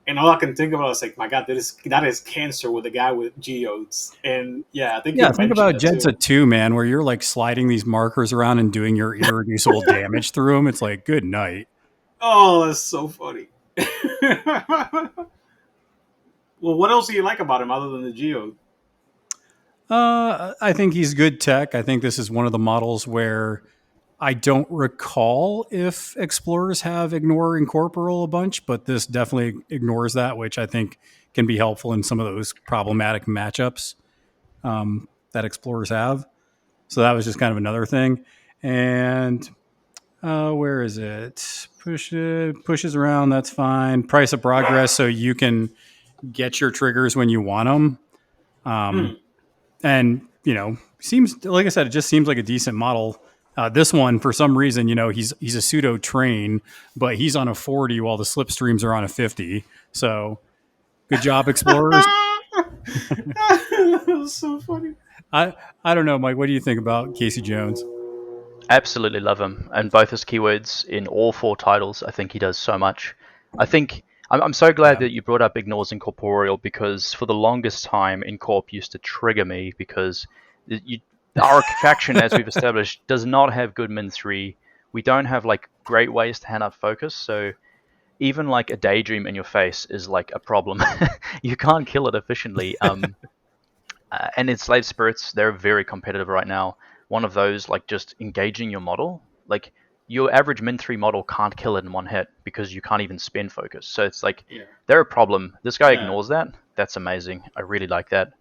And all I can think about is like, my God, that is cancer with a guy with geodes. And yeah, I think Yeah, you think mentioned about that Jedza too. 2, man, where you're like sliding these markers around and doing your irreducible damage through them. It's like, good night. Oh, that's so funny. Well, what else do you like about him other than the geode? I think he's good tech. I think this is one of the models where I don't recall if explorers have ignore incorporeal a bunch, but this definitely ignores that, which I think can be helpful in some of those problematic matchups that explorers have. So that was just kind of another thing. And where is it? Pushes around. That's fine. Price of progress, so you can get your triggers when you want them. Hmm. And seems like I said, it just seems like a decent model. This one, for some reason, he's a pseudo train, but he's on a 40 while the slipstreams are on a 50. So good job, explorers. That's so funny. I don't know, Mike. What do you think about Casey Jones? Absolutely love him, and both his keywords in all 4 titles. I think he does so much. I think I'm so glad Yeah. that you brought up Ignores Incorporeal, because for the longest time, Incorp used to trigger me because our faction, as we've established, does not have good min 3. We don't have like great ways to hand out focus, so even like a daydream in your face is like a problem. You can't kill it efficiently. And enslaved spirits, they're very competitive right now. One of those, like just engaging your model, like your average min 3 model can't kill it in one hit because you can't even spin focus. So it's like Yeah. they're a problem. This guy Yeah. ignores that. That's amazing. I really like that.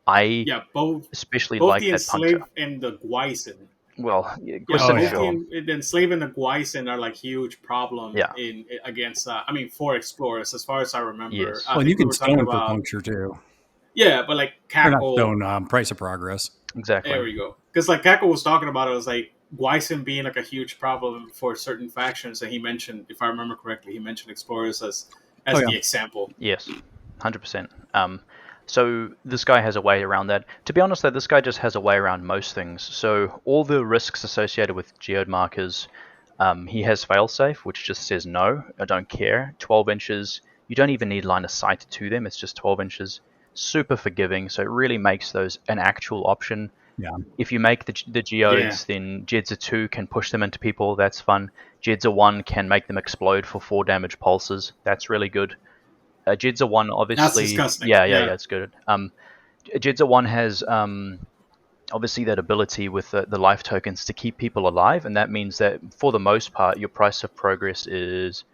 I Yeah, both especially both like the that puncture. enslaved and the Gwison. Well, Yeah, Gwison, both sure. the enslaved and the Gwison are like huge problem Yeah. in against. For explorers, as far as I remember. Yes. I Well, you think we can were talking stone for about puncture too. yeah, but like Or not Cackle. stone, price of progress. Exactly. There we go. Because like Cackle was talking about, it was like Gwison being like a huge problem for certain factions, and he mentioned, if I remember correctly, he mentioned explorers as Oh, yeah. the example. Yes, 100%. So this guy has a way around that. To be honest, though, this guy just has a way around most things. So all the risks associated with geode markers, he has failsafe, which just says no, I don't care. 12 inches, you don't even need line of sight to them. It's just 12 inches. Super forgiving, so it really makes those an actual option. Yeah. If you make the geodes, then Jedza 2 can push them into people. That's fun. Jedza 1 can make them explode for 4 damage pulses. That's really good. Jedza 1 That's obviously, disgusting. yeah, it's good. Jedza 1 has obviously that ability with the life tokens to keep people alive, and that means that for the most part, your price of progress is,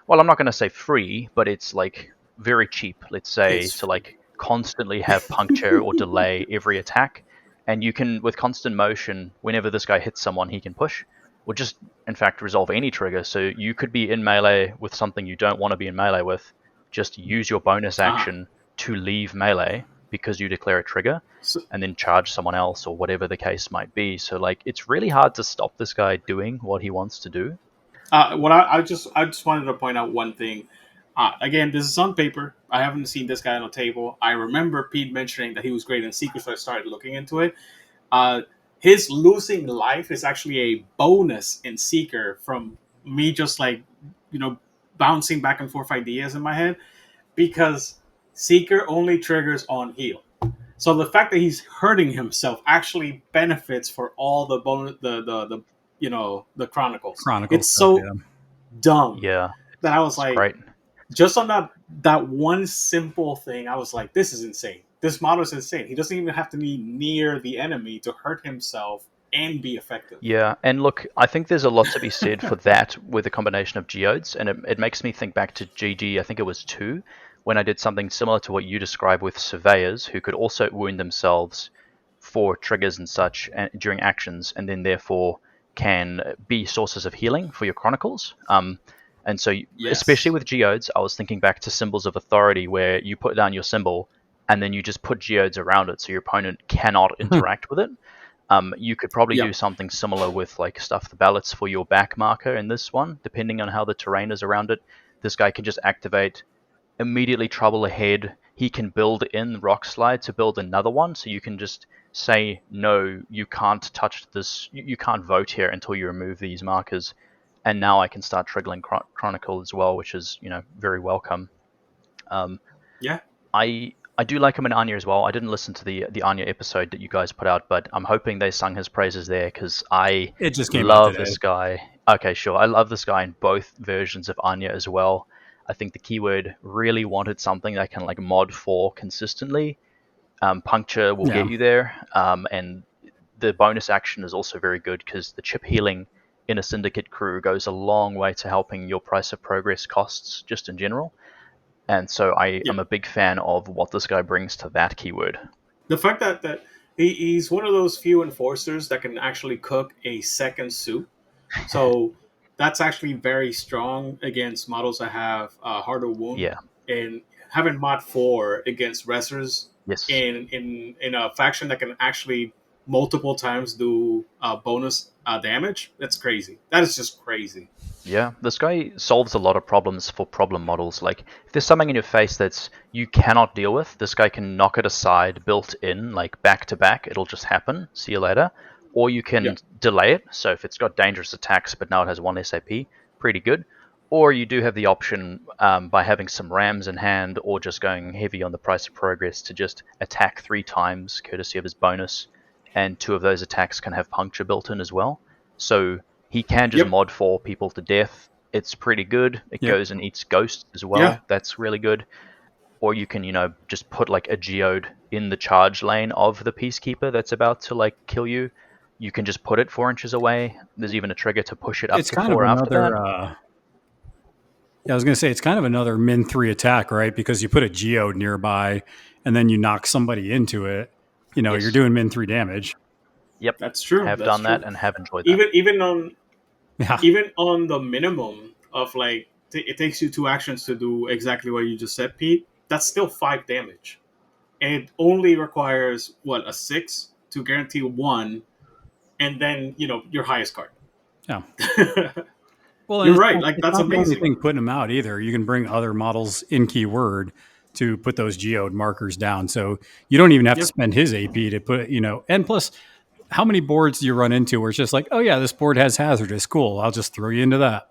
well, I'm not going to say free, but it's like very cheap. Let's say It's to like constantly have puncture or delay every attack, and you can, with constant motion, whenever this guy hits someone, he can push, or just in fact resolve any trigger. So you could be in melee with something you don't want to be in melee with, just use your bonus action to leave melee because you declare a trigger, So, and then charge someone else or whatever the case might be. So like it's really hard to stop this guy doing what he wants to do. what I just wanted to point out one thing. Again, this is on paper. I haven't seen this guy on a table. I remember Pete mentioning that he was great in Secret, so I started looking into it. His losing life is actually a bonus in Seeker from me just like, bouncing back and forth ideas in my head, because Seeker only triggers on heal. So the fact that he's hurting himself actually benefits for all the bonus, the Chronicles. Chronicles It's stuff, so yeah. dumb Yeah, that I was it's like, great. just on that one simple thing, I was like, this is insane. This model is insane. He doesn't even have to be near the enemy to hurt himself and be effective. Yeah, and look, I think there's a lot to be said for that with a combination of geodes, and it makes me think back to GG, I think it was 2, when I did something similar to what you described with surveyors, who could also wound themselves for triggers and such during actions, and then therefore can be sources of healing for your chronicles. And so, especially with geodes, I was thinking back to symbols of authority, where you put down your symbol, and then you just put geodes around it, so your opponent cannot interact with it. You could probably do something similar with like stuff the ballots for your back marker in this one, depending on how the terrain is around it. This guy can just activate, immediately trouble ahead. he can build in Rock Slide to build another one, so you can just say, no, you can't touch this, you can't vote here until you remove these markers. And now I can start triggering Chronicle as well, which is, very welcome. Yeah. I do like him in Anya as well. I didn't listen to the Anya episode that you guys put out, but I'm hoping they sung his praises there, because I It just came out love today. this guy. Okay, sure. I love this guy in both versions of Anya as well. I think the keyword really wanted something that can mod 4 consistently. Puncture will get you there, and the bonus action is also very good, because the chip healing in a syndicate crew goes a long way to helping your price of progress costs just in general. And so I am a big fan of what this guy brings to that keyword. The fact that he's one of those few enforcers that can actually cook a second soup. So that's actually very strong against models that have harder wound. Yeah. And having mod 4 against wrestlers Yes. in a faction that can actually multiple times do bonus damage, that's crazy. That is just crazy. Yeah, this guy solves a lot of problems for problem models. Like, if there's something in your face that's you cannot deal with, this guy can knock it aside, built in, like back to back. It'll just happen. See you later. Or you can delay it. So if it's got dangerous attacks, but now it has 1 SAP, pretty good. Or you do have the option, by having some rams in hand, or just going heavy on the price of progress, to just attack 3 times, courtesy of his bonus. And 2 of those attacks can have puncture built in as well. So he can just mod 4 people to death. It's pretty good. It goes and eats ghosts as well. Yeah. That's really good. Or you can, just put like a geode in the charge lane of the Peacekeeper that's about to kill you. You can just put it 4 inches away. There's even a trigger to push it up to 4 after that. I was going to say, it's kind of another min 3 attack, right? Because you put a geode nearby and then you knock somebody into it. You're doing min 3 damage. Yep. That's true. Have That's done true. that and have enjoyed that. Even on the minimum of it takes you 2 actions to do exactly what you just said, Pete. That's still 5 damage, and it only requires a 6 to guarantee 1, and then your highest card. Yeah. Well, you're right. That's not amazing. the only thing putting them out either. You can bring other models in keyword to put those geode markers down, so you don't even have to spend his AP to put. And plus, how many boards do you run into where it's just like, oh yeah, this board has hazardous, cool, I'll just throw you into that.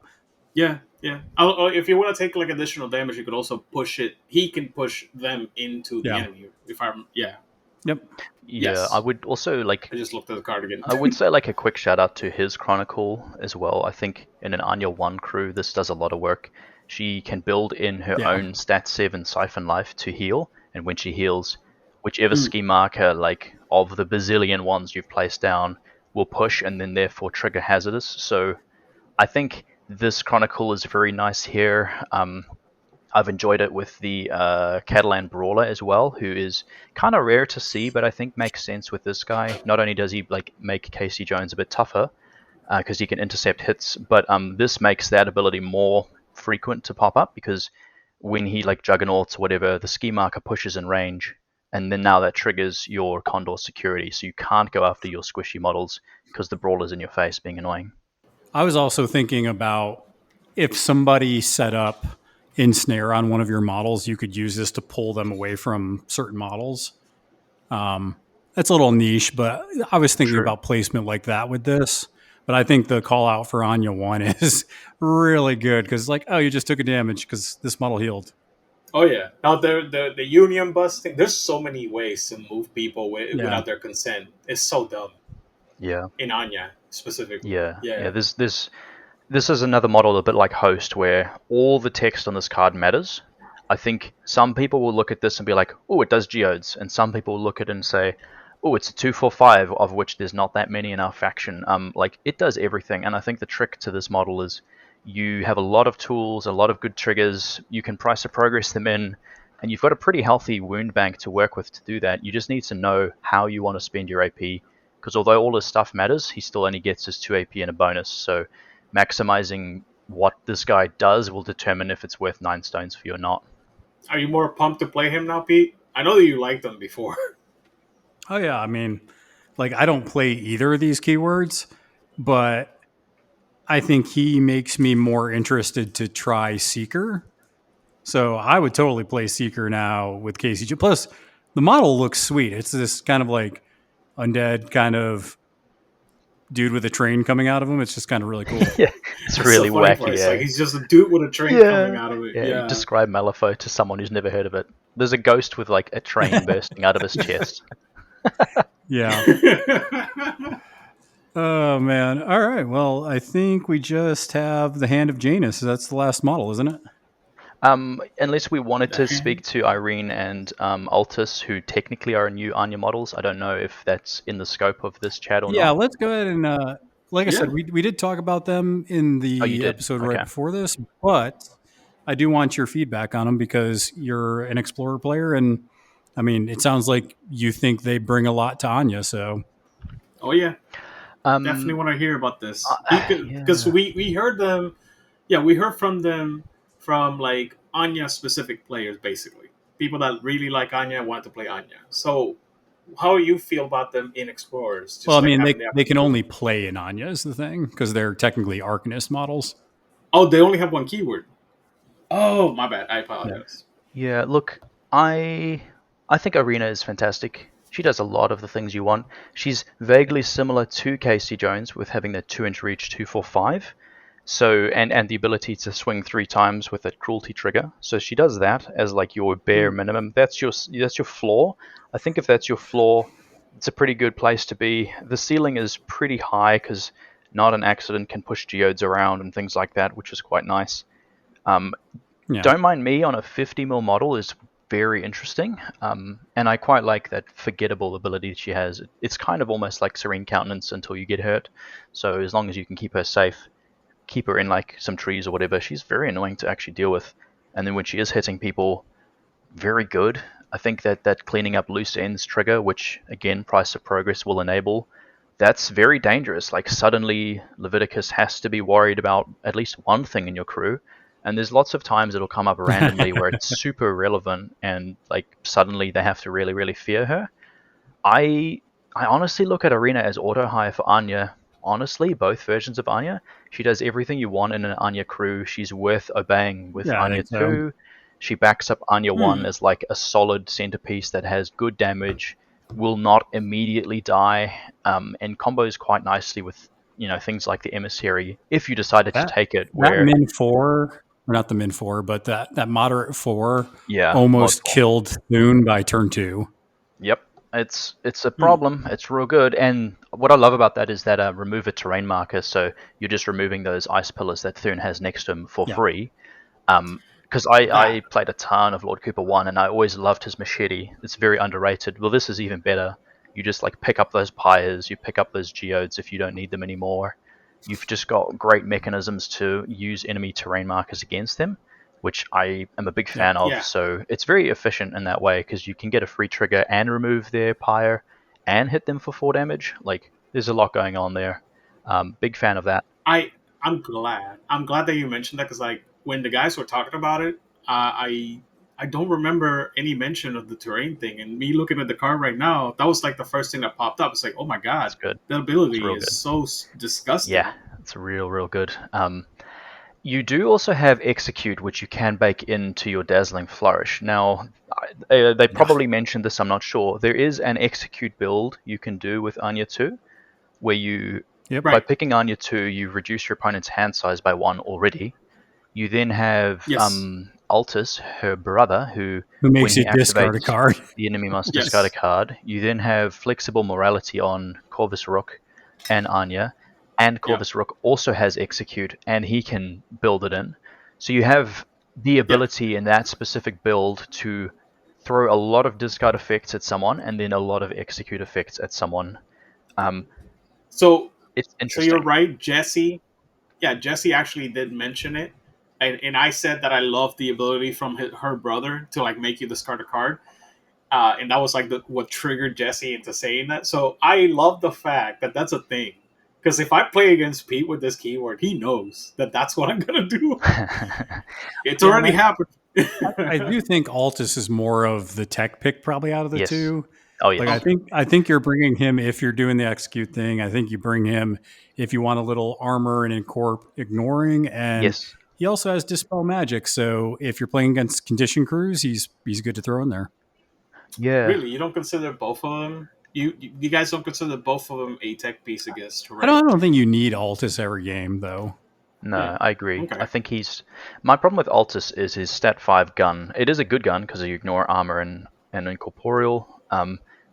Yeah. If you want to take additional damage, you could also push it. He can push them into the enemy. Yep. Yeah, I would also I just looked at the card again. I would say a quick shout out to his Chronicle as well. I think in an Anya 1 crew, this does a lot of work. She can build in her own stat 7 Siphon Life to heal, and when she heals, whichever ski marker of the bazillion ones you've placed down will push and then therefore trigger hazardous. So I think this Chronicle is very nice here. I've enjoyed it with the Catalan Brawler as well, who is kind of rare to see, but I think makes sense with this guy. Not only does he make Casey Jones a bit tougher, because he can intercept hits, but this makes that ability more frequent to pop up, because when he juggernauts or whatever, the ski marker pushes in range, and then now that triggers your Condor security, so you can't go after your squishy models because the Brawler's in your face being annoying. I was also thinking about if somebody set up ensnare on one of your models, you could use this to pull them away from certain models. That's a little niche, but I was thinking about placement like that with this. But I think the call out for Anya 1 is really good, because you just took a damage because this model healed. Oh yeah. Now the union busting. There's so many ways to move people without their consent. It's so dumb. Yeah. In Anya specifically. Yeah. This is another model a bit like Host, where all the text on this card matters. I think some people will look at this and be like, oh, it does geodes. And some people will look at it and say, oh, it's a 2/4/5, of which there's not that many in our faction. It does everything. And I think the trick to this model is you have a lot of tools, a lot of good triggers. You can price of progress them in, and you've got a pretty healthy wound bank to work with to do that. You just need to know how you want to spend your AP, because although all his stuff matters, he still only gets his 2 AP and a bonus. So maximizing what this guy does will determine if it's worth 9 stones for you or not. Are you more pumped to play him now, Pete? I know that you liked him before. Oh yeah, I mean, I don't play either of these keywords, but I think he makes me more interested to try Seeker. So I would totally play Seeker now with KCG. Plus, the model looks sweet. It's this kind of like undead kind of dude with a train coming out of him. It's just kind of really cool. Yeah, it's That's really the funny part. wacky. It's Yeah. like he's just a dude with a train coming out of it. Yeah, you Yeah. describe Malifaux to someone who's never heard of it. There's a ghost with like a train bursting out of his chest. Yeah. Oh man. All right. Well, I think we just have the Hand of Janus. That's the last model, isn't it? Unless we wanted to speak to Irene and Altus, who technically are new Anya models. I don't know if that's in the scope of this chat or Yeah, not. let's go ahead and like I said, we did talk about them in Oh, you the did? episode right Okay. before this, but I do want your feedback on them because you're an Explorer player, and I mean, it sounds like you think they bring a lot to Anya. So, Oh yeah, Um, definitely want to hear about this yeah. because we heard them. Yeah, we heard from them from like Anya specific players, basically people that really like Anya and want to play Anya. So, how you feel about them in Explorers? Just well, I like mean, having they can only play in Anya is the thing because they're technically Arcanist models. Oh, they only have one keyword. Oh, my bad. I apologize. Yeah, look, I think Arena is fantastic. She does a lot of the things you want. She's vaguely similar to Casey Jones with having that 2-inch reach 245. So and the ability to swing 3 times with that cruelty trigger. So she does that as like your bare minimum. That's your floor. I think if that's your floor, it's a pretty good place to be. The ceiling is pretty high because not an accident can push geodes around and things like that, which is quite nice. Yeah. Don't mind me on a 50mm model is very interesting, and I quite like that forgettable ability she has. It's kind of almost like Serene Countenance until you get hurt. So as long as you can keep her safe, keep her in like some trees or whatever, she's very annoying to actually deal with. And then when she is hitting people, very good. I think that cleaning up loose ends trigger, which again Price of Progress will enable, that's very dangerous. Like suddenly Leviticus has to be worried about at least one thing in your crew. And there's lots of times it'll come up randomly where it's super relevant and like suddenly they have to really, really fear her. I honestly look at Arena as auto hire for Anya. Honestly, both versions of Anya. She does everything you want in an Anya crew. She's worth obeying with Yeah, I Anya think so. 2. She backs up Anya 1 as like a solid centerpiece that has good damage, will not immediately die, and combos quite nicely with things like the Emissary if you decided to take it. That Where Min 4, or not the Min 4, but that moderate 4 yeah, almost mod 4. killed Thune by turn 2. Yep, it's a problem. It's real good, and what I love about that is that remove a terrain marker, so you're just removing those ice pillars that Thune has next to him for free. Because I played a ton of Lord Cooper 1, and I always loved his machete. It's very underrated. Well, this is even better. You just like pick up those pyres, you pick up those geodes if you don't need them anymore. You've just got great mechanisms to use enemy terrain markers against them, which I am a big fan of. Yeah. So it's very efficient in that way because you can get a free trigger and remove their pyre and hit them for 4 damage. Like there's a lot going on there. Big fan of that. I'm glad that you mentioned that because like when the guys were talking about it, I don't remember any mention of the terrain thing. And me looking at the card right now, that was like the first thing that popped up. It's like, oh my god, It's good. the ability real is good. so disgusting. Yeah, it's real good. You do also have Execute, which you can bake into your Dazzling Flourish. Now, they probably mentioned this, I'm not sure. There is an Execute build you can do with Anya 2, where you, by Right. picking Anya 2, you reduce your opponent's hand size by 1 already. You then have Yes. Altus, her brother, who makes when you he discard a activates, card. the enemy must Yes. discard a card. You then have Flexible Morality on Corvus Rook and Anya, and Corvus Rook also has Execute, and he can build it in. So you have the ability in that specific build to throw a lot of discard effects at someone, and then a lot of Execute effects at someone. So It's So interesting. you're right, Jesse. Yeah, Jesse actually did mention it, and I said that I love the ability from her brother to like make you discard a card, and that was like what triggered Jesse into saying that. So I love the fact that that's a thing, because if I play against Pete with this keyword, he knows that that's what I'm gonna do. It's already happened. I do think Altus is more of the tech pick probably out of the Yes. two. Oh yeah. Like I think you're bringing him if you're doing the execute thing. I think you bring him if you want a little armor and incorp ignoring, and Yes. he also has Dispel Magic, so if you're playing against condition crews, he's good to throw in there. Yeah. Really, you don't consider both of them? You guys don't consider both of them a tech piece against I range? don't think you need Altus every game though. No, I agree. Okay. I think he's. My problem with Altus is his stat 5 gun. It is a good gun because you ignore armor and incorporeal.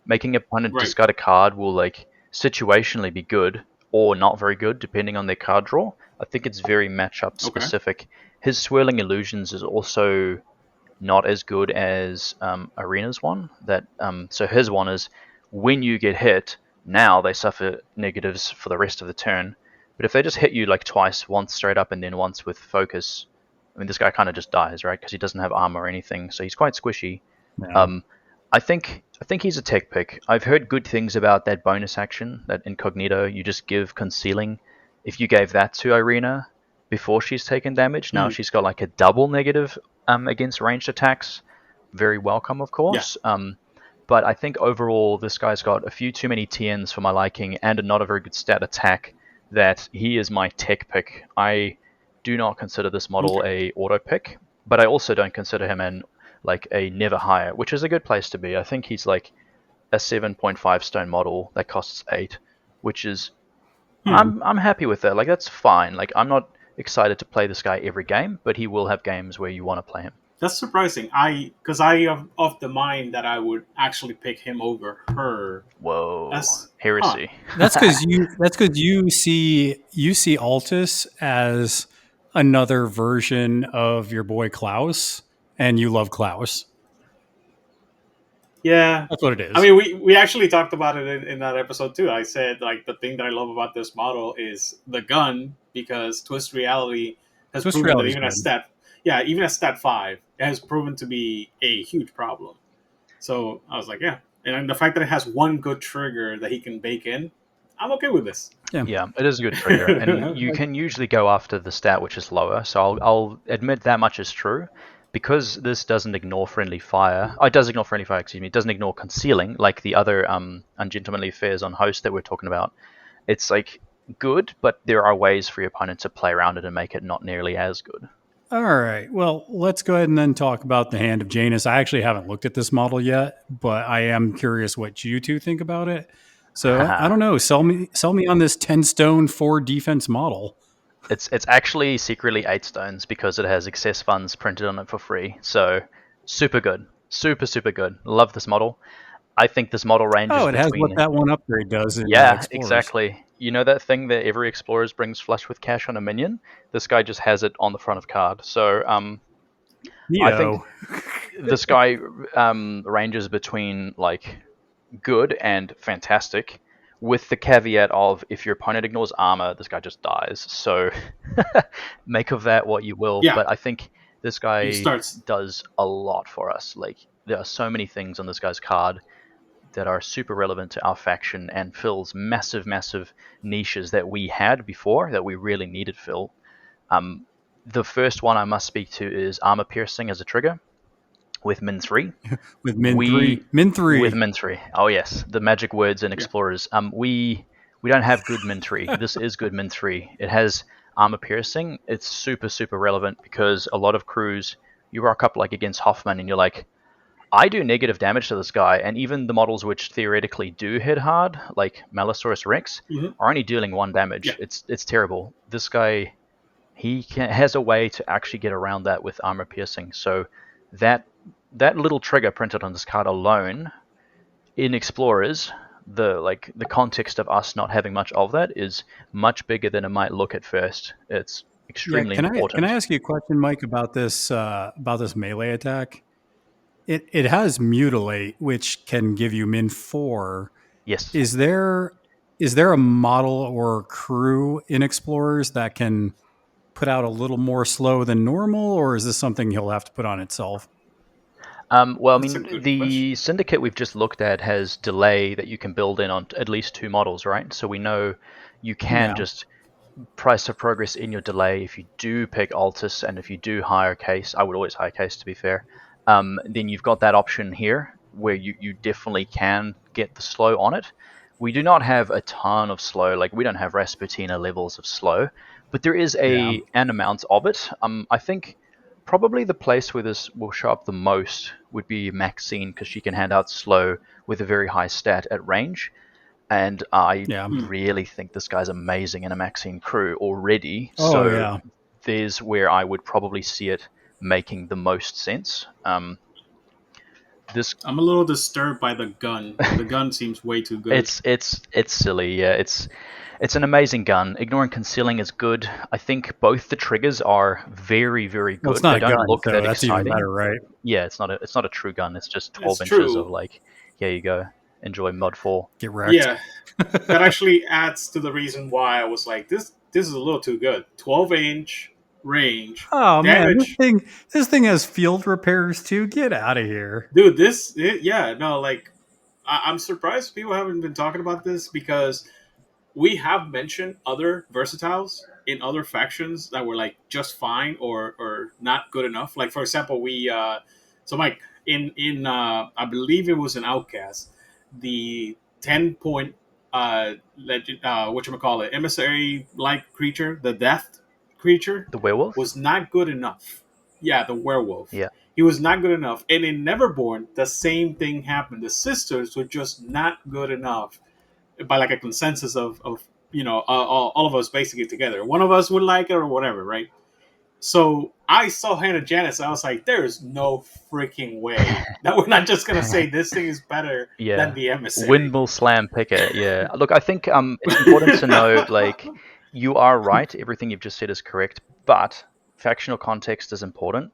Making an opponent Right. discard a card will like situationally be good or not very good depending on their card draw. I think it's very matchup specific. His swirling illusions is also not as good as Arena's one. So his one is when you get hit, now they suffer negatives for the rest of the turn. But if they just hit you like twice, once straight up and then once with focus, I mean this guy kind of just dies, right? Because he doesn't have armor or anything, so he's quite squishy. Yeah. I think he's a tech pick. I've heard good things about that bonus action, that incognito. You just give concealing. If you gave that to Irina before she's taken damage, now she's got like a double negative against ranged attacks. Very welcome, of course. But I think overall this guy's got a few too many TNs for my liking and not a very good stat attack. That he is my tech pick. I do not consider this model a auto pick, but I also don't consider him a never higher, which is a good place to be. I think he's like a 7.5 stone model that costs 8, which is I'm happy with that. Like that's fine. Like I'm not excited to play this guy every game, but he will have games where you want to play him. That's surprising. Because I am of the mind that I would actually pick him over her. Whoa, heresy. That's because you see Altus as another version of your boy Klaus, and you love Klaus. Yeah, That's what it is. I mean, we actually talked about it in that episode too. I said like the thing that I love about this model is the gun because Twist Reality has Twist proven that Reality's even at stat 5, it has proven to be a huge problem. So I was like, yeah, and the fact that it has one good trigger that he can bake in, I'm okay with this. Yeah, it is a good trigger, and you can usually go after the stat which is lower. So I'll admit that much is true. Because this doesn't ignore friendly fire, it does ignore friendly fire, excuse me, it doesn't ignore concealing, like the other ungentlemanly affairs on host that we're talking about. It's like good, but there are ways for your opponent to play around it and make it not nearly as good. All right. Well, let's go ahead and then talk about the Hand of Janus. I actually haven't looked at this model yet, but I am curious what you two think about it. So I don't know. Sell me on this 10 stone 4 defense model. It's actually secretly 8 stones because it has excess funds printed on it for free. So super good, super good. Love this model. I think this model ranges. Oh, it has what that one upgrade does. Yeah, exactly. You know that thing that every Explorers brings flush with cash on a minion? This guy just has it on the front of card. So I think this guy ranges between like good and fantastic, with the caveat of if your opponent ignores armor, this guy just dies. So make of that what you will. Yeah. But I think this guy does a lot for us. Like there are so many things on this guy's card that are super relevant to our faction and fills massive niches that we had before that we really needed fill. The first one I must speak to is armor piercing as a trigger with min 3. With min 3. Oh yes, the magic words in Explorers. We don't have good min 3. This is good min 3. It has armor piercing. It's super relevant because a lot of crews you rock up like against Hoffman and you're like, I do negative damage to this guy, and even the models which theoretically do hit hard, like Malosaurus Rex, are only dealing 1 damage. Yeah. It's terrible. This guy, has a way to actually get around that with armor piercing. So that little trigger printed on this card alone, in Explorers, the context of us not having much of that is much bigger than it might look at first. It's extremely important. Can I ask you a question, Mike, about this melee attack? It has mutilate, which can give you min 4. Yes. Is there a model or crew in Explorers that can put out a little more slow than normal, or is this something he'll have to put on itself? Well, I mean, the Syndicate we've just looked at has delay that you can build in on at least 2 models, right? So we know you can just price of progress in your delay if you do pick Altus, and if you do higher case, I would always higher case to be fair, then you've got that option here where you definitely can get the slow on it. We do not have a ton of slow, like we don't have Rasputina levels of slow, but there is an amount of it. I think probably the place where this will show up the most would be Maxine, because she can hand out slow with a very high stat at range. And I really think this guy's amazing in a Maxine crew already. Oh, so yeah. there's where I would probably see it making the most sense. This I'm a little disturbed by the gun. The gun seems way too good. it's silly, yeah. It's an amazing gun. Ignoring concealing is good. I think both the triggers are very, very good. Well, it's not they a don't gun, look so that that's exciting. even better, right? Yeah, it's not a true gun. It's just 12 It's inches true. of like, here you go, enjoy mod 4. Get wrecked. Yeah, that actually adds to the reason why I was like, this is a little too good. 12-inch range. Oh man, damage. this thing has field repairs too. Get out of here. Dude, I'm surprised people haven't been talking about this, because we have mentioned other versatiles in other factions that were like just fine or not good enough. Like, for example, Mike, in I believe it was an Outcast, the 10-point whatchamacallit, emissary like creature, the death creature, The werewolf? was not good enough. Yeah, the werewolf. Yeah. He was not good enough. And in Neverborn, the same thing happened. The sisters were just not good enough by like a consensus of all of us basically together. One of us would like it or whatever, right? So I saw Hannah Janice. I was like, there is no freaking way that we're not just going to say this thing is better than the emissary. Windmill slam picker, yeah. Look, I think it's important to know, like, you are right. Everything you've just said is correct, but factional context is important.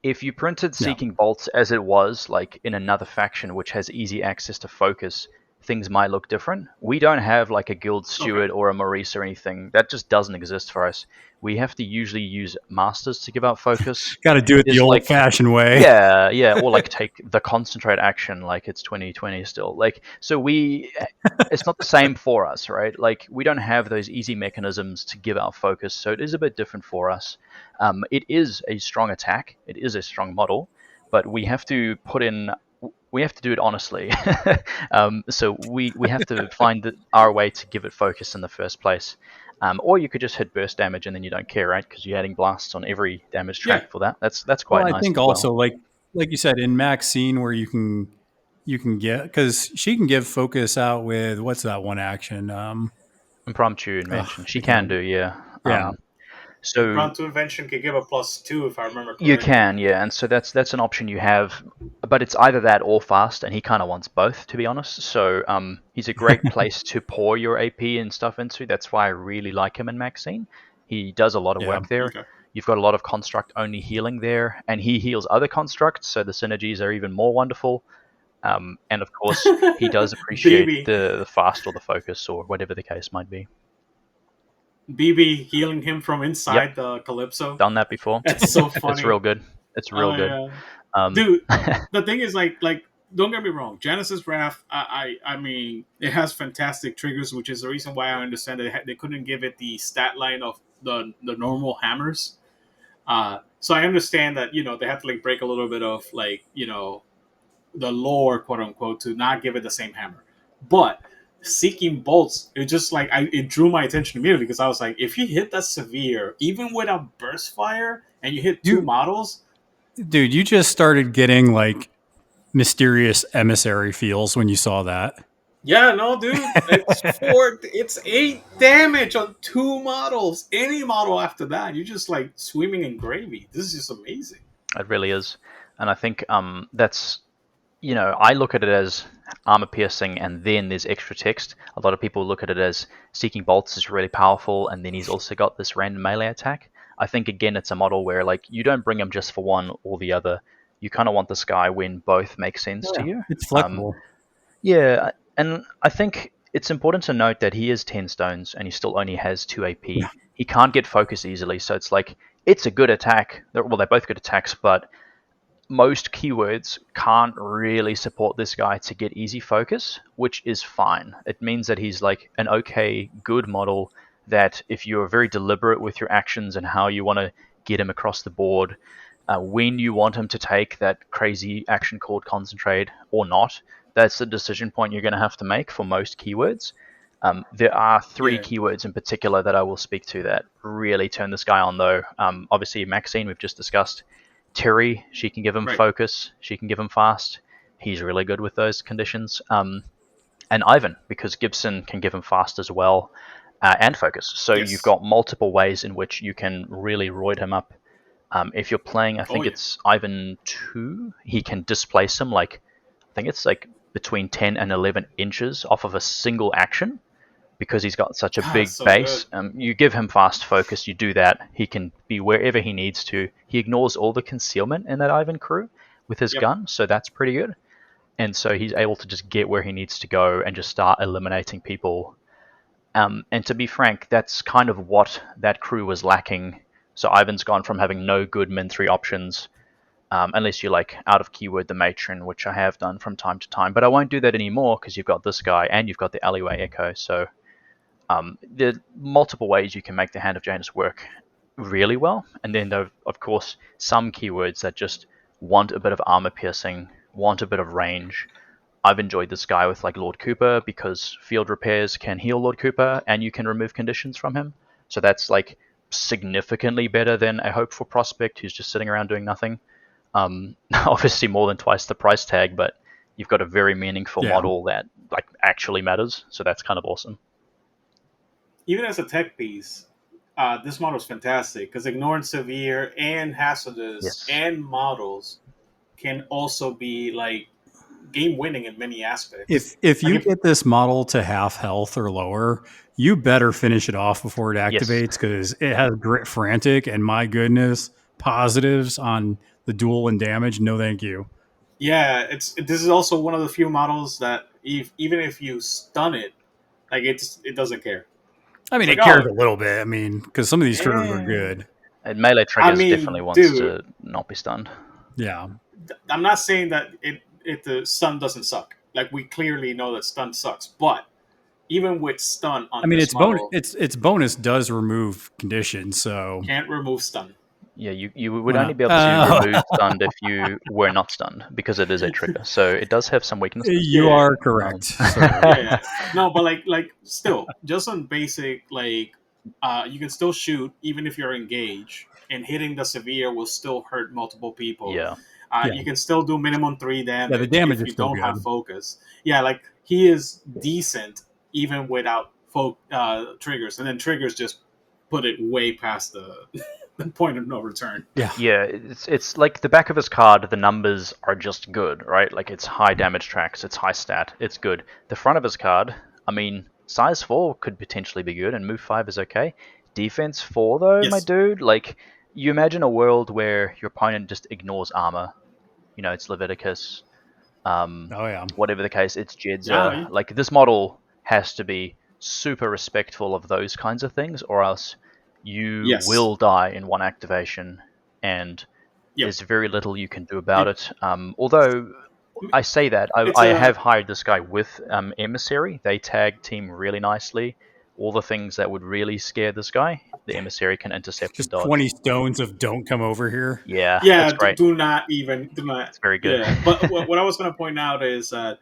If you printed Seeking Bolts as it was, like, in another faction which has easy access to focus, things might look different. We don't have, like, a guild steward or a Maurice or anything. That just doesn't exist for us. We have to usually use masters to give out focus. Got to do it the old-fashioned way. Yeah, or like take the concentrate action like it's 2020 still. Like, so it's not the same for us, right? Like, we don't have those easy mechanisms to give out focus, so it is a bit different for us. It is a strong attack. It is a strong model, but we have to do it honestly. So we have to find our way to give it focus in the first place. Or you could just hit burst damage and then you don't care, right? Because you're adding blasts on every damage track for that. That's quite nice. I think also like you said in Maxine, where you can get, because she can give focus out with what's that one action? Impromptu invention. She can do, yeah. So Impromptu invention can give a +2 if I remember correctly. You can, yeah, and so that's an option you have, but it's either that or fast, and he kind of wants both, to be honest. So he's a great place to pour your AP and stuff into. That's why I really like him in Maxine. He does a lot of work there. Okay. You've got a lot of construct only healing there, and he heals other constructs, so the synergies are even more wonderful. And of course, he does appreciate the fast or the focus or whatever the case might be. BB healing him from inside the Calypso. Done that before. That's so funny. It's real good. It's real good. Yeah. Dude, the thing is, like, don't get me wrong. Genesis Wrath, I mean, it has fantastic triggers, which is the reason why I understand that they couldn't give it the stat line of the normal hammers. So I understand that, they have to like break a little bit of like, the lore, quote unquote, to not give it the same hammer. But Seeking Bolts, it just like it drew my attention immediately, because I was like, if you hit that severe, even without burst fire, and you hit two models, dude, you just started getting like mysterious emissary feels when you saw that. Yeah, no, dude, it's 8 damage on 2 models. Any model after that, you're just like swimming in gravy. This is just amazing. It really is, and I think that's. I look at it as armor piercing and then there's extra text. A lot of people look at it as Seeking Bolts is really powerful and then he's also got this random melee attack. I think, again, it's a model where like you don't bring him just for one or the other. You kind of want this guy when both make sense to you. It's flexible. Yeah, and I think it's important to note that he is 10 stones and he still only has 2 AP. He can't get focus easily, so it's like, it's a good attack. Well, they're both good attacks, but most keywords can't really support this guy to get easy focus, which is fine. It means that he's like an okay, good model that if you're very deliberate with your actions and how you want to get him across the board, when you want him to take that crazy action called Concentrate or not, that's a decision point you're going to have to make for most keywords. There are three Yeah. keywords in particular that I will speak to that really turn this guy on, though. Obviously, Maxine, we've just discussed. Terry, she can give him Right. focus. She can give him fast. He's really good with those conditions. And Ivan, because Gibson can give him fast as well, and focus. So Yes. you've got multiple ways in which you can really roid him up. If you're playing, I think yeah. it's Ivan 2, he can displace him I think it's like between 10 and 11 inches off of a single action, because he's got such a big So base. good. You give him fast focus, you do that, he can be wherever he needs to. He ignores all the concealment in that Ivan crew with his Yep. gun, so that's pretty good. And so he's able to just get where he needs to go and just start eliminating people. And to be frank, that's kind of what that crew was lacking. So Ivan's gone from having no good Min 3 options, unless you're like out of keyword the matron, which I have done from time to time. But I won't do that anymore because you've got this guy and you've got the alleyway echo. So there are multiple ways you can make the Hand of Janus work really well. And then there are, of course, some keywords that just want a bit of armor piercing, want a bit of range. I've enjoyed this guy with like Lord Cooper because field repairs can heal Lord Cooper and you can remove conditions from him. So that's like significantly better than a hopeful prospect who's just sitting around doing nothing. Obviously more than twice the price tag, but you've got a very meaningful model that like actually matters. So that's kind of awesome. Even as a tech piece, this model is fantastic because ignoring severe and hazardous and models can also be like game winning in many aspects. If you get this model to half health or lower, you better finish it off before it activates because it has Grit Frantic, and my goodness, positives on the duel and damage. No, thank you. Yeah, this is also one of the few models that even if you stun it, like it doesn't care. I mean, it cares a little bit. I mean, because some of these triggers are good. And melee triggers definitely wants to not be stunned. Yeah, I'm not saying that the stun doesn't suck. Like we clearly know that stun sucks, but even with stun on, its model, its bonus does remove conditions, so can't remove stun. Yeah, you would only be able to remove stunned if you were not stunned, because it is a trigger. So it does have some weaknesses. You are correct. Yeah. No, but like still, just on basic, like you can still shoot even if you're engaged, and hitting the severe will still hurt multiple people. Yeah. You can still do minimum 3 damage. Yeah, the damage if is you still don't good. have focus. Yeah, like he is decent even without triggers, and then triggers just put it way past the point of no return. Yeah, it's like the back of his card, the numbers are just good, right? Like it's high damage tracks, it's high stat, it's good. The front of his card, I mean, size 4 could potentially be good, and move 5 is okay. Defense 4 though, my dude, like you imagine a world where your opponent just ignores armor. You know, it's Leviticus. Whatever the case, it's Jedza. Like this model has to be super respectful of those kinds of things, or else you will die in one activation, and there's very little you can do about it. Although I say that, I have hired this guy with Emissary. They tag team really nicely. All the things that would really scare this guy, the Emissary can intercept just and dodge. 20 stones of don't come over here. Yeah, yeah. that's great. Do not. It's very good. Yeah. But what I was going to point out is that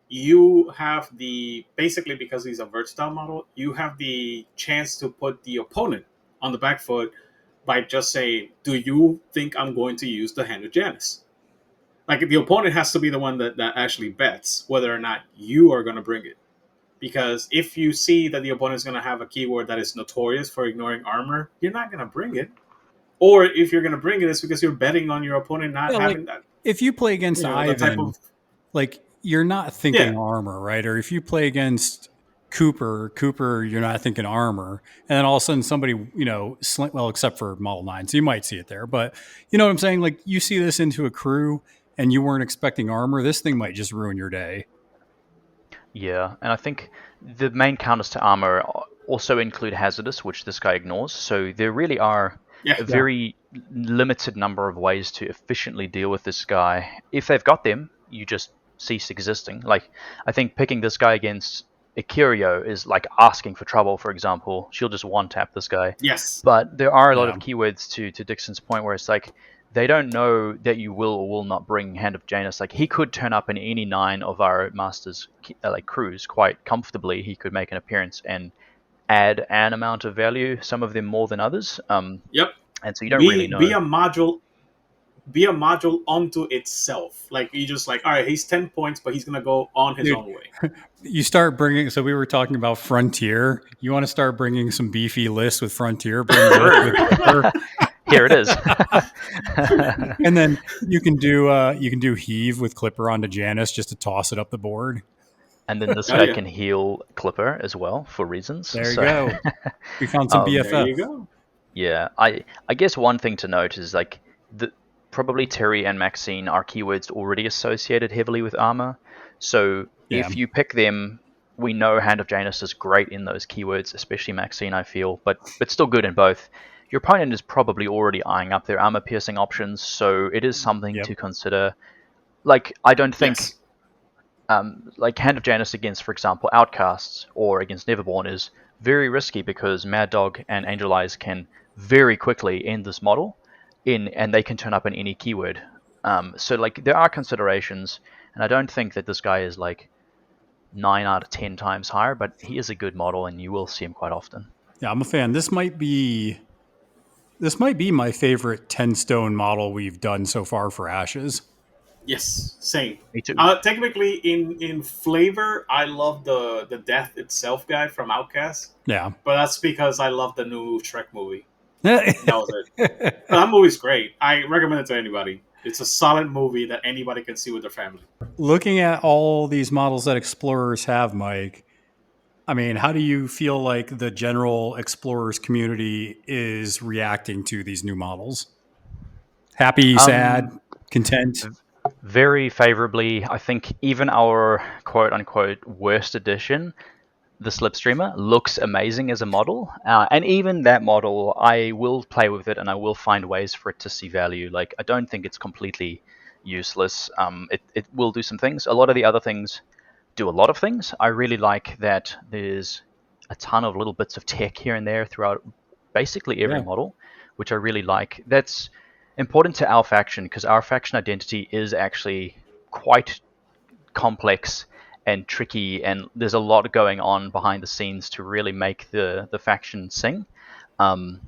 you have basically, because he's a versatile model, you have the chance to put the opponent on the back foot by just saying, do you think I'm going to use the Hand of Janus? Like the opponent has to be the one that actually bets whether or not you are going to bring it. Because if you see that the opponent is going to have a keyword that is notorious for ignoring armor, you're not going to bring it. Or if you're going to bring it, it's because you're betting on your opponent not having that. If you play against Ivan, you're not thinking armor, right? Or if you play against Cooper, you're not thinking armor. And then all of a sudden somebody, except for Model 9, so you might see it there. But you know what I'm saying? Like you see this into a crew and you weren't expecting armor, this thing might just ruin your day. Yeah, and I think the main counters to armor also include hazardous, which this guy ignores. So there really are a very limited number of ways to efficiently deal with this guy. If they've got them, you just cease existing. Like, I think picking this guy against Ikirio is like asking for trouble, for example. She'll just one-tap this guy. Yes. But there are a lot of keywords to Dixon's point where it's like, they don't know that you will or will not bring Hand of Janus. Like, he could turn up in any 9 of our masters crews quite comfortably. He could make an appearance and add an amount of value, some of them more than others. Yep. And so you don't really know. Be a module unto itself. Like, you just like, all right, he's 10 points, but he's gonna go on his own way. You start bringing. So we were talking about Frontier. You want to start bringing some beefy lists with Frontier. Bring with Clipper. Here it is. And then you can do Heave with Clipper onto Janus just to toss it up the board. And then this guy can heal Clipper as well for reasons. There you go. We found some BFF. There you go. Yeah, I guess one thing to note is like probably Terry and Maxine are keywords already associated heavily with armor. So if you pick them, we know Hand of Janus is great in those keywords, especially Maxine, I feel, but still good in both. Your opponent is probably already eyeing up their armor piercing options, so it is something to consider. Like, I don't think like Hand of Janus against, for example, Outcasts or against Neverborn is very risky because Mad Dog and Angel Eyes can very quickly end this model and they can turn up in any keyword. So like there are considerations, and I don't think that this guy is like 9 out of 10 times higher, but he is a good model and you will see him quite often. Yeah, I'm a fan. This might be my favorite 10 stone model we've done so far for Ashes. Yes, same. Me too. Technically, in flavor, I love the Death Itself guy from Outcast. Yeah. But that's because I love the new Shrek movie. That was it. That movie's great. I recommend it to anybody. It's a solid movie that anybody can see with their family. Looking at all these models that Explorers have, Mike, I mean, how do you feel like the general Explorers community is reacting to these new models? Happy, sad, content? Very favorably. I think even our quote-unquote worst edition, the Slipstreamer, looks amazing as a model. And even that model, I will play with it and I will find ways for it to see value. Like, I don't think it's completely useless. It will do some things. A lot of the other things do a lot of things. I really like that there's a ton of little bits of tech here and there throughout basically every model, which I really like. That's important to our faction because our faction identity is actually quite complex and tricky, and there's a lot going on behind the scenes to really make the faction sing. And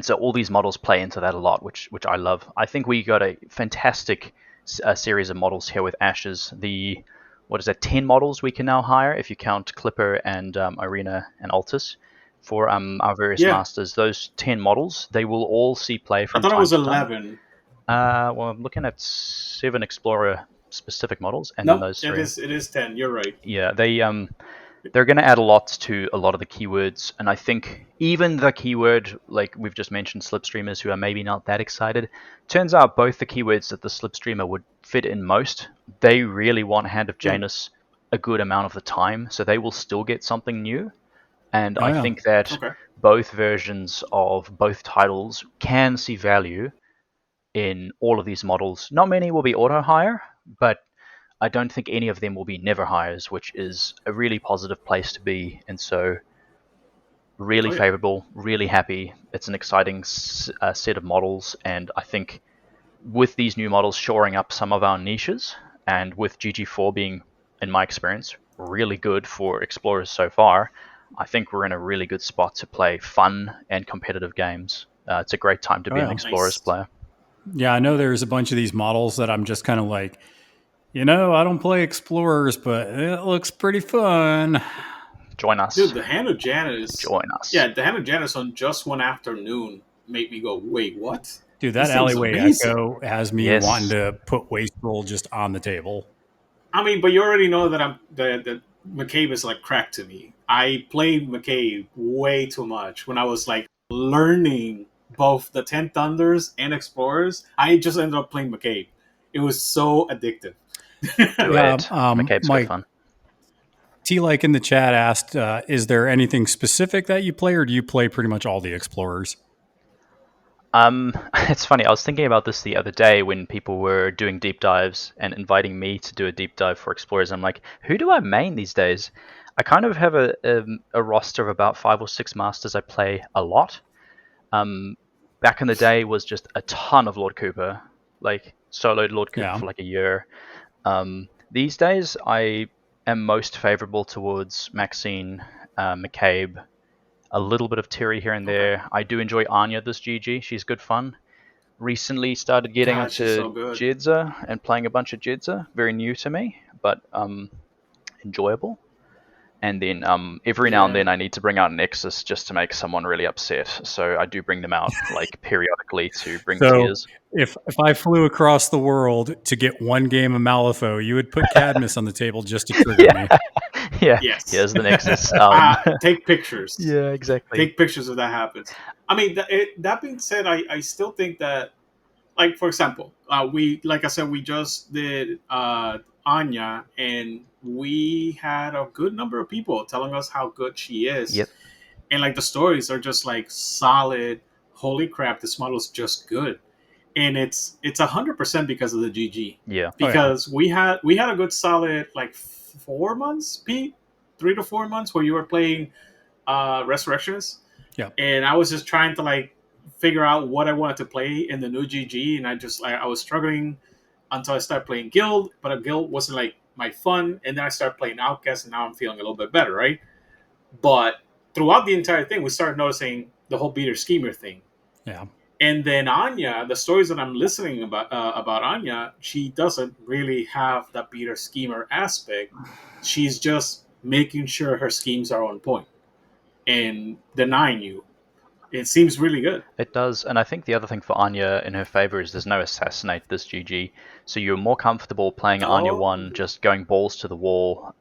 so all these models play into that a lot, which I love. I think we got a fantastic series of models here with Ashes. 10 models we can now hire if you count Clipper and Irina and Altus for our various masters. Those 10 models, they will all see play from time to time. I thought it was 11. Well, I'm looking at 7 Explorer specific models, and then those 3. It is 10. You're right. Yeah, they're going to add a lot to a lot of the keywords, and I think even the keyword, like we've just mentioned, Slipstreamers, who are maybe not that excited, turns out both the keywords that the Slipstreamer would fit in most, they really want Hand of Janus a good amount of the time, so they will still get something new. And I think that both versions of both titles can see value in all of these models. Not many will be auto-hire, but I don't think any of them will be never hires, which is a really positive place to be. And so really favorable, really happy. It's an exciting set of models. And I think with these new models shoring up some of our niches, and with GG4 being, in my experience, really good for Explorers so far, I think we're in a really good spot to play fun and competitive games. It's a great time to be an Explorers player. Yeah, I know there's a bunch of these models that I'm just kind of like, I don't play Explorers, but it looks pretty fun. Join us. Dude, the Hand of Janus. Join us. Yeah, the Hand of Janus on just one afternoon made me go, wait, what? Dude, that Alleyway Echo has me wanting to put Wastrel just on the table. I mean, but you already know that that McCabe is like crack to me. I played McCabe way too much when I was like learning both the 10 Thunders and Explorers. I just ended up playing McCabe. It was so addictive. McCabe's Mike, fun. T-Like in the chat asked, is there anything specific that you play, or do you play pretty much all the Explorers? It's funny, I was thinking about this the other day when people were doing deep dives and inviting me to do a deep dive for Explorers. I'm like, who do I main these days? I kind of have a roster of about 5 or 6 masters I play a lot. back in the day was just a ton of Lord Cooper, like soloed Lord Cooper Yeah. for like a year. These days, I am most favorable towards Maxine, McCabe, a little bit of Terry here and there. I do enjoy Anya this GG. She's good fun. Recently started getting God, she's onto so good. Jedza and playing a bunch of Jedza. Very new to me, but enjoyable. And then every now and Yeah. then I need to bring out Nexus just to make someone really upset. So I do bring them out like periodically to bring So tears. if I flew across the world to get one game of Malifaux, you would put Cadmus on the table just to trigger me. Yeah, Yes. here's the Nexus. Take pictures. Yeah, exactly. Take pictures if that happens. I mean, that being said, I still think that, like, for example, like I said, we just did Anya, and we had a good number of people telling us how good she is. Yep. And like the stories are just like solid. Holy crap, this model is just good, and it's 100% because of the GG. Yeah. Because we had a good solid like 4 months, Pete, 3 to 4 months where you were playing Resurrections. Yeah. And I was just trying to like figure out what I wanted to play in the new GG, and I was struggling until I started playing Guild, but a Guild wasn't like my fun, and then I started playing Outcast, and now I'm feeling a little bit better, right? But throughout the entire thing, we started noticing the whole beater schemer thing. Yeah. And then Anya, the stories that I'm listening about Anya, she doesn't really have that beater schemer aspect. She's just making sure her schemes are on point and denying you. It seems really good. It does, and I think the other thing for Anya in her favor is there's no assassinate this GG, so you're more comfortable playing Anya 1, just going balls to the wall.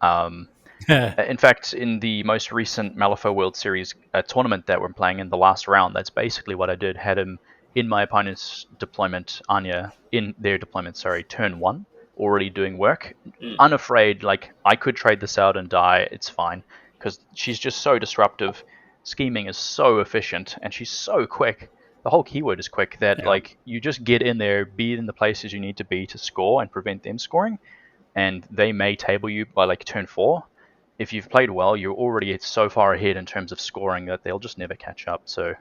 In fact, in the most recent Malifaux World Series tournament that we're playing in the last round, that's basically what I did. Had him in my opponent's deployment, Anya, in their deployment, turn 1, already doing work. Unafraid, like, I could trade this out and die, it's fine, because she's just so disruptive. Scheming is so efficient, and she's so quick. The whole keyword is quick, that like you just get in there, be in the places you need to be to score and prevent them scoring, and they may table you by like turn 4. If you've played well, you're already so far ahead in terms of scoring that they'll just never catch up. So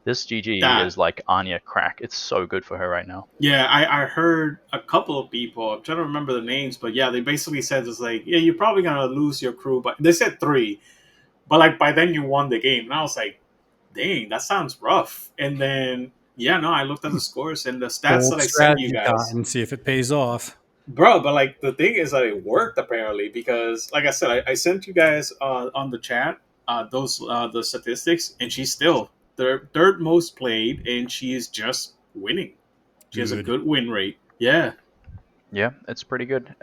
this GG is like Anya crack. It's so good for her right now. Yeah, I heard a couple of people, I'm trying to remember the names, but yeah, they basically said it's like, yeah, you're probably going to lose your crew, but they said 3. But like by then you won the game. And I was like, dang, that sounds rough. And then, yeah, no, I looked at the scores and the stats that I sent you guys. And see if it pays off. Bro, but like the thing is that it worked apparently because, like I said, I sent you guys on the chat the statistics, and she's still third most played, and she's just winning. She has a good win rate. Yeah. Yeah, it's pretty good.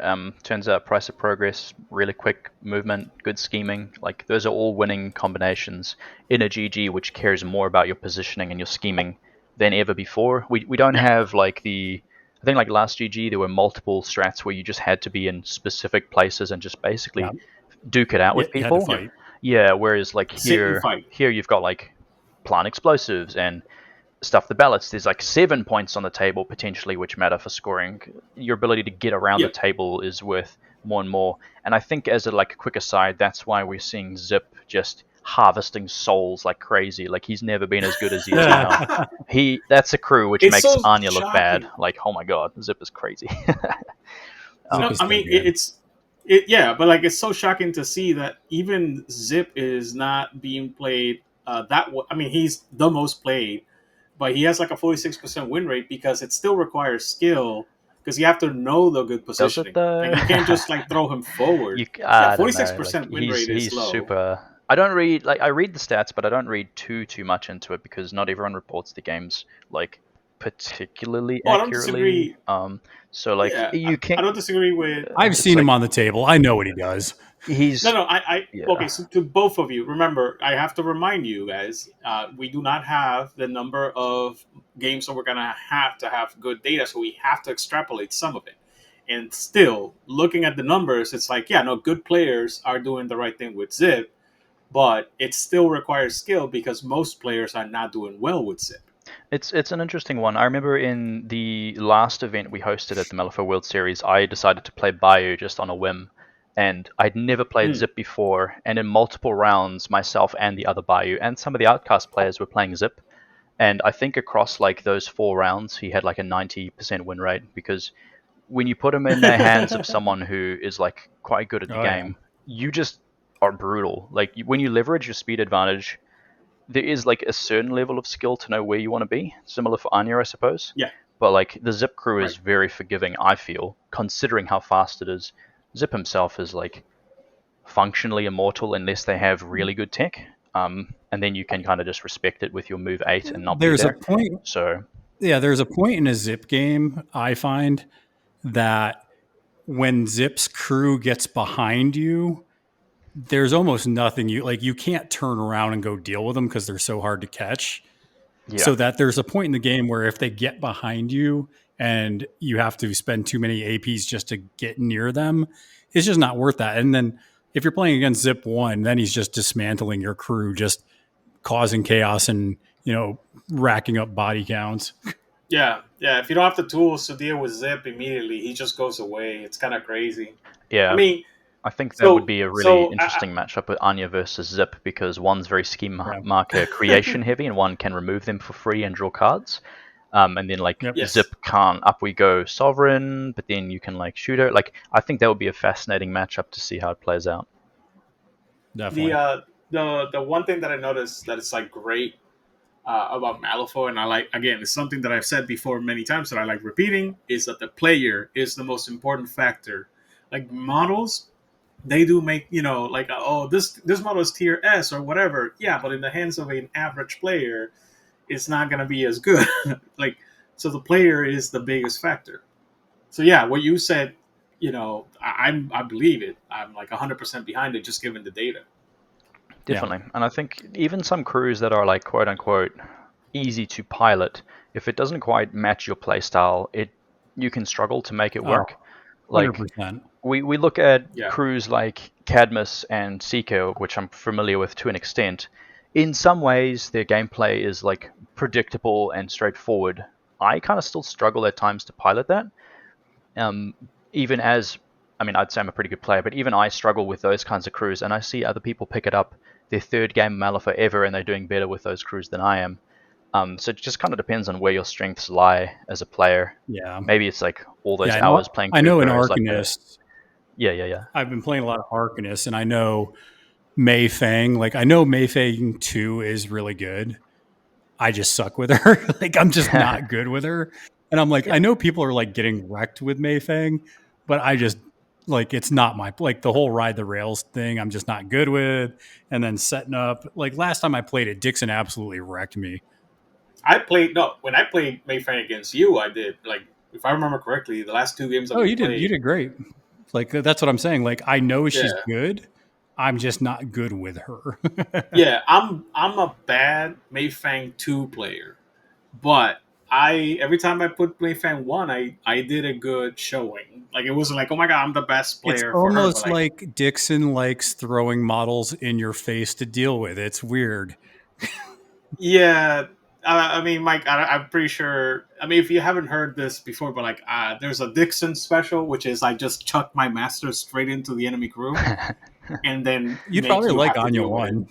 Turns out price of progress, really quick movement, good scheming. Like those are all winning combinations in a GG, which cares more about your positioning and your scheming than ever before. We don't have like I think like last GG there were multiple strats where you just had to be in specific places and just basically duke it out with people. Yeah, whereas like here you've got like plant explosives and stuff the ballots. There's like 7 points on the table potentially which matter for scoring. Your ability to get around the table is worth more and more. And I think as a quick aside, that's why we're seeing Zip just harvesting souls like crazy. Like he's never been as good as he is now. That's a crew which makes so Anya look bad. Like, oh my god, Zip is crazy. I mean, but like it's so shocking to see that even Zip is not being played that way. I mean, he's the most played, but he has like a 46% win rate because it still requires skill. Because you have to know the good positioning. Like you can't just like throw him forward. 46% win rate is low. Super. I don't read I read the stats, but I don't read too much into it because not everyone reports the games like particularly accurately. So like you can't. I don't disagree with. I've seen him on the table. I know what he does. He's okay. So to both of you, remember, I have to remind you guys, we do not have the number of games that we're gonna have to have good data, so we have to extrapolate some of it. And still, looking at the numbers, it's like, good players are doing the right thing with Zip, but it still requires skill because most players are not doing well with Zip. It's an interesting one. I remember in the last event we hosted at the Malifaux World Series, I decided to play Bayou just on a whim. And I'd never played Zip before, and in multiple rounds, myself and the other Bayou and some of the Outcast players were playing Zip. And I think across like those 4 rounds, he had like a 90% win rate because when you put him in the hands of someone who is like quite good at the Oh, yeah. game, you just are brutal. Like when you leverage your speed advantage, there is like a certain level of skill to know where you want to be, similar for Anya, I suppose. Yeah. But like the Zip crew is Right. very forgiving, I feel, considering how fast it is. Zip himself is like functionally immortal unless they have really good tech. And then you can kind of just respect it with your move 8 and not be There's a there. point. So Yeah, there's a point in a Zip game I find that when Zip's crew gets behind you, there's almost nothing you can't turn around and go deal with them because they're so hard to catch. yeah, So that there's a point in the game where if they get behind you and you have to spend too many APs just to get near them, it's just not worth that. And then if you're playing against Zip 1, then he's just dismantling your crew, just causing chaos and, racking up body counts. Yeah, yeah. If you don't have the tools to deal with Zip immediately, he just goes away. It's kind of crazy. I yeah. mean, I think that would so be a really so interesting matchup with Anya versus Zip because one's very scheme Yeah. marker creation heavy and one can remove them for free and draw cards. And then like Yep. yes, Zip can't up we go sovereign, but then you can like shoot her. Like I think that would be a fascinating matchup to see how it plays out. Definitely. the one thing that I noticed that is like great about Malifaux, and I like again, it's something that I've said before many times that I like repeating, is that the player is the most important factor. Like models, they do make like oh this model is tier S or whatever. Yeah, but in the hands of an average player, it's not gonna be as good. Like so, the player is the biggest factor. So yeah, what you said, I believe it. I'm like 100% behind it, just given the data. Definitely. And I think even some crews that are like quote unquote easy to pilot, if it doesn't quite match your playstyle, you can struggle to make it Oh, work. Like 100%. we look at Yeah. crews like Cadmus and Seeker, which I'm familiar with to an extent. In some ways, their gameplay is like predictable and straightforward. I kind of still struggle at times to pilot that. Um, even as, I mean, I'd say I'm a pretty good player, but even I struggle with those kinds of crews, and I see other people pick it up their third game of Malifaux ever, and they're doing better with those crews than I am. So it just kind of depends on where your strengths lie as a player. Yeah. Maybe it's like all those Yeah, hours playing. I know in Cooper is like Arcanist, yeah. I've been playing a lot of Arcanist, and I know Mei Fang. Like, I know Mei Fang 2 is really good. I just suck with her. Like, I'm just not good with her. And I'm like, I know people are like getting wrecked with Mei Fang, but I just like it's not my like the whole ride the rails thing. I'm just not good with. And then setting up like last time I played it, Dixon absolutely wrecked me. When I played Mayfang against you, I did like if I remember correctly, the last two games that Oh, we you played. did great. Like that's what I'm saying. Like I know she's Yeah. good. I'm just not good with her. Yeah, I'm a bad Mayfang 2 player. But I every time I put Mayfang 1, I did a good showing. Like it wasn't like, oh my god, I'm the best It's player for her, but almost like Dixon likes throwing models in your face to deal with. It's weird. yeah. I mean, Mike, I'm pretty sure. I mean, if you haven't heard this before, but like, there's a Dixon special, which is I just chuck my master straight into the enemy crew, and then You'd make probably you like have to Anya deal with 1.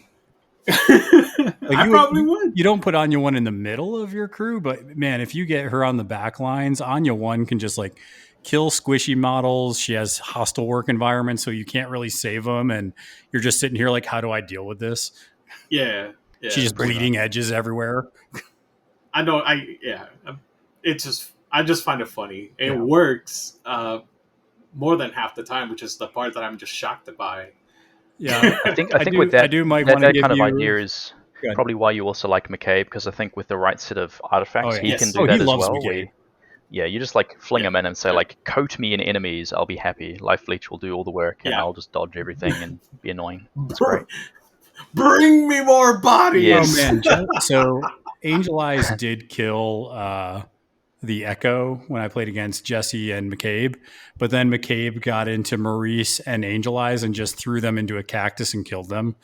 it. Like I probably would. You don't put Anya 1 in the middle of your crew, but man, if you get her on the back lines, Anya 1 can just like kill squishy models. She has hostile work environments, so you can't really save them. And you're just sitting here like, how do I deal with this? Yeah, yeah. She's just pretty bleeding edges everywhere. I know. I just find it funny. It Yeah. works more than half the time, which is the part that I'm just shocked by. Yeah, I think with that, might that, want to that give kind of you idea is Go ahead. probably why you also like McCabe, because I think with the right set of artifacts, Oh, yeah. he Yes. can do Oh, that he as loves well. McCabe. Yeah, you just like fling Yeah. him in and say Yeah. like, coat me in enemies, I'll be happy. Life Leech will do all the work, and Yeah. I'll just dodge everything and be annoying. It's great. Bring me more bodies. Yes. Oh man! So Angel Eyes did kill the Echo when I played against Jesse and McCabe, but then McCabe got into Maurice and Angel Eyes and just threw them into a cactus and killed them.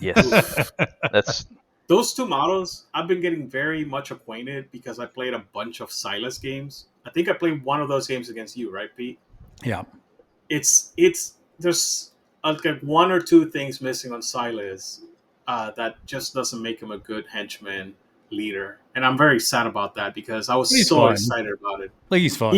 Yes, that's Those two models, I've been getting very much acquainted because I played a bunch of Silas games. I think I played one of those games against you, right, Pete? Yeah, It's there's like one or two things missing on Silas that just doesn't make him a good henchman. leader, and I'm very sad about that because I was He's so fun. excited about it. Like he's fun.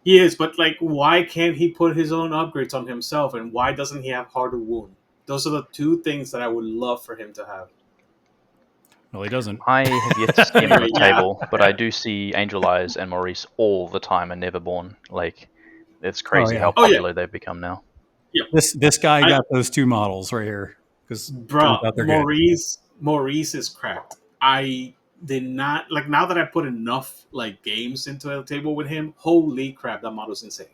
He is, but like, why can't he put his own upgrades on himself, and why doesn't he have harder wound? Those are the two things that I would love for him to have. Well, he doesn't. I have yet to see him on the Yeah. table, but I do see Angel Eyes and Maurice all the time and Neverborn. Like, it's crazy yeah. how Oh, yeah. popular they've become now. This guy got those two models right here because Bro, they're good. Maurice is cracked. I did not like, now that I put enough like games into the table with him. Holy crap, that model's insane.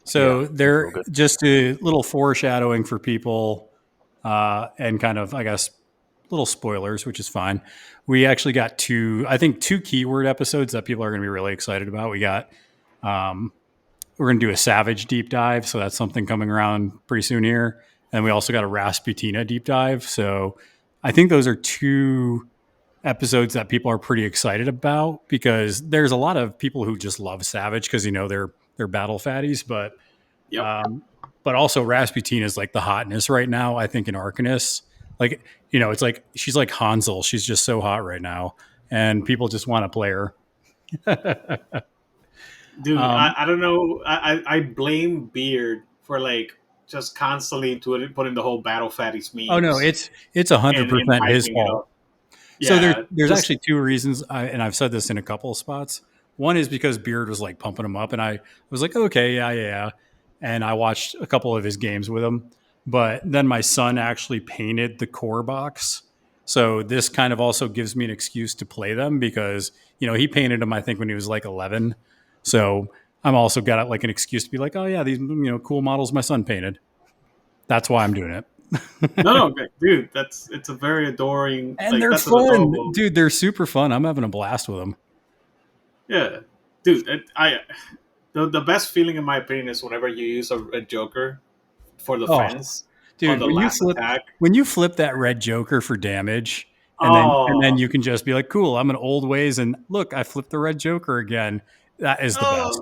So Yeah, they're real good. just a little foreshadowing for people, and kind of, I guess, little spoilers, which is fine. We actually got two keyword episodes that people are going to be really excited about. We got, we're going to do a Savage deep dive, so that's something coming around pretty soon here. And we also got a Rasputina deep dive. So I think those are two episodes that people are pretty excited about because there's a lot of people who just love Savage because they're battle fatties, but Yep. but also Rasputina is like the hotness right now. I think in Arcanus, like it's like she's like Hansel. She's just so hot right now, and people just want to play her. Dude, I don't know. I blame Beard for like just constantly putting the whole battle fatties memes. Oh no, it's 100% his hyping it fault. up. So Yeah, there's actually two reasons, and I've said this in a couple of spots. One is because Beard was like pumping him up, and I was like, okay, yeah, and I watched a couple of his games with him. But then my son actually painted the core box, so this kind of also gives me an excuse to play them because he painted them I think when he was like 11. So I'm also got like an excuse to be like, oh yeah, these cool models my son painted. That's why I'm doing it. no, dude, it's a very adoring, And like, they're that's an fun, adorable. dude. They're super fun. I'm having a blast with them. Yeah, dude, the best feeling in my opinion is whenever you use a Joker for the fence on Dude, the last attack. when you flip that red Joker for damage, and then Oh, you can just be like, cool, I'm an old ways, and look, I flipped the red Joker again. That is the best.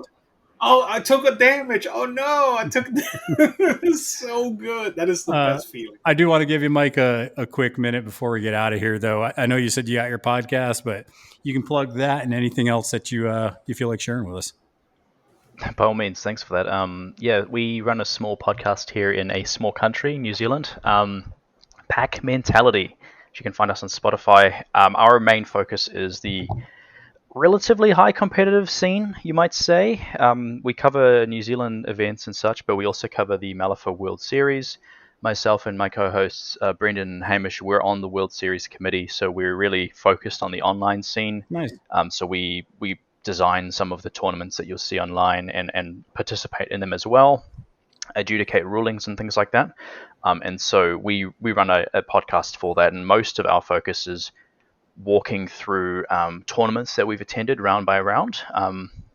oh, I took a damage. Oh no, I took. It's so good. That is the best feeling. I do want to give you, Mike, a quick minute before we get out of here, though. I know you said you got your podcast, but you can plug that and anything else that you feel like sharing with us. By all means, thanks for that. Yeah, we run a small podcast here in a small country, New Zealand. Pack Mentality. You can find us on Spotify. Our main focus is the relatively high competitive scene, you might say. We cover New Zealand events and such, but we also cover the Malifaux World Series. Myself and my co-hosts, Brendan and Hamish, we're on the World Series committee, so we're really focused on the online scene. Nice. So we design some of the tournaments that you'll see online and participate in them as well, adjudicate rulings and things like that. And so we run a podcast for that, and most of our focus is walking through tournaments that we've attended round by round.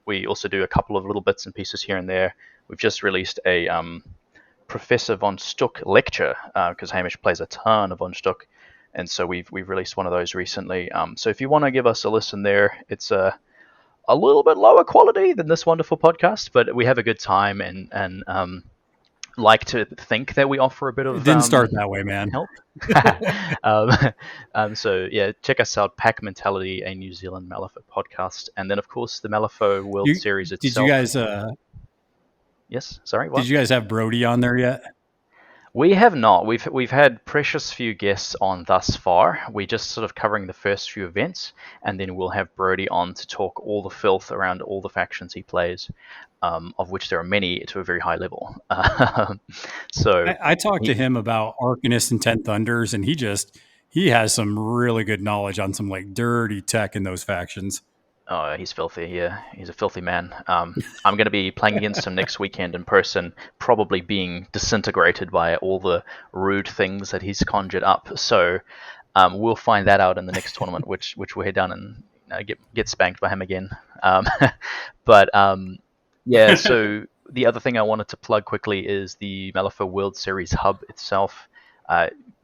We also do a couple of little bits and pieces here and there. We've just released a Professor von Stuck lecture because Hamish plays a ton of von Stuck, and so we've released one of those recently. So if you want to give us a listen there, it's a little bit lower quality than this wonderful podcast, but we have a good time and like to think that we offer a bit of. It didn't start that way, man. Help. So yeah, check us out, Pack Mentality, a New Zealand Malifaux podcast, and then of course the Malifaux World Series itself. Did you guys? Yes, sorry. What? Did you guys have Brody on there yet? We have not. We've had precious few guests on thus far. We're just sort of covering the first few events, and then we'll have Brody on to talk all the filth around all the factions he plays, of which there are many to a very high level. So I talked to him about Arcanist and Ten Thunders, and he has some really good knowledge on some like dirty tech in those factions. Oh, he's filthy. Yeah, he's a filthy man. I'm going to be playing against him next weekend in person, probably being disintegrated by all the rude things that he's conjured up. So we'll find that out in the next tournament, which we'll head down and get spanked by him again. But yeah, so the other thing I wanted to plug quickly is the Malifaux World Series hub itself.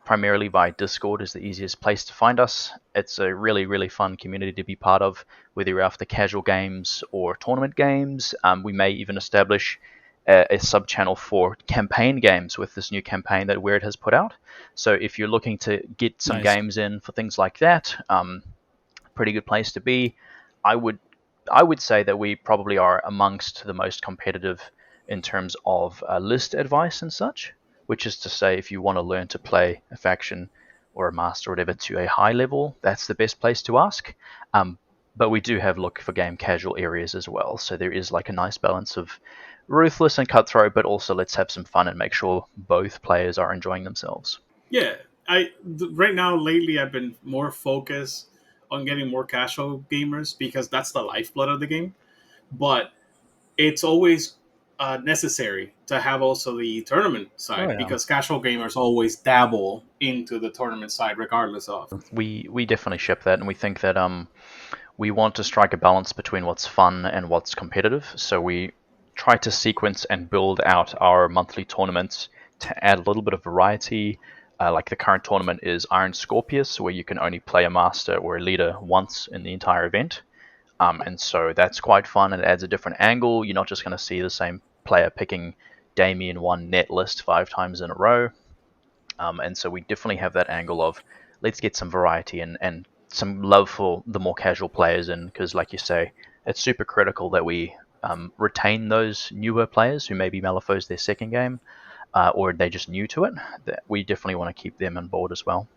Primarily via Discord is the easiest place to find us. It's a really, really fun community to be part of, whether you're after casual games or tournament games. We may even establish a sub-channel for campaign games with this new campaign that Weird has put out. So if you're looking to get some games in for things like that, pretty good place to be. I would say that we probably are amongst the most competitive in terms of list advice and such, which is to say, if you want to learn to play a faction or a master or whatever to a high level, that's the best place to ask. But we do have look for game casual areas as well, so there is like a nice balance of ruthless and cutthroat, but also let's have some fun and make sure both players are enjoying themselves. Yeah, right now lately I've been more focused on getting more casual gamers because that's the lifeblood of the game. But it's always necessary to have also the tournament side because casual gamers always dabble into the tournament side regardless of. We definitely ship that, and we think that we want to strike a balance between what's fun and what's competitive. So we try to sequence and build out our monthly tournaments to add a little bit of variety. Like the current tournament is Iron Scorpius, where you can only play a master or a leader once in the entire event. And so that's quite fun, and it adds a different angle. You're not just going to see the same player picking Damien one net list 5 times in a row. And so we definitely have that angle of let's get some variety and some love for the more casual players in, because like you say, it's super critical that we retain those newer players who maybe Malifaux's their second game, or they're just new to it. That we definitely want to keep them on board as well.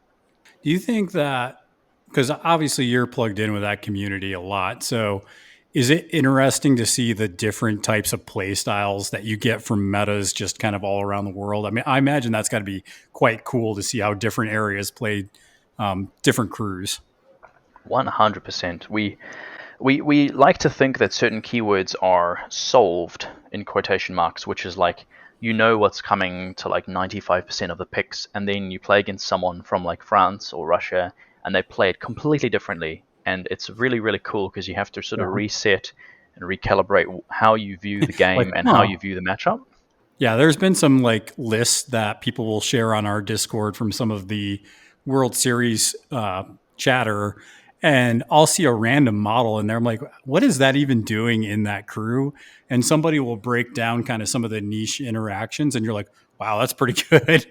Do you think that, because obviously you're plugged in with that community a lot, so is it interesting to see the different types of play styles that you get from metas just kind of all around the world? I mean, I imagine that's got to be quite cool to see how different areas play different crews. 100%. We like to think that certain keywords are solved in quotation marks, which is like, you know what's coming to like 95% of the picks, and then you play against someone from like France or Russia, and they play it completely differently. And it's really, really cool because you have to sort of reset and recalibrate how you view the game and how you view the matchup. Yeah, there's been some like lists that people will share on our Discord from some of the World Series chatter, and I'll see a random model in there. I'm like, what is that even doing in that crew? And somebody will break down kind of some of the niche interactions, and you're like, wow, that's pretty good.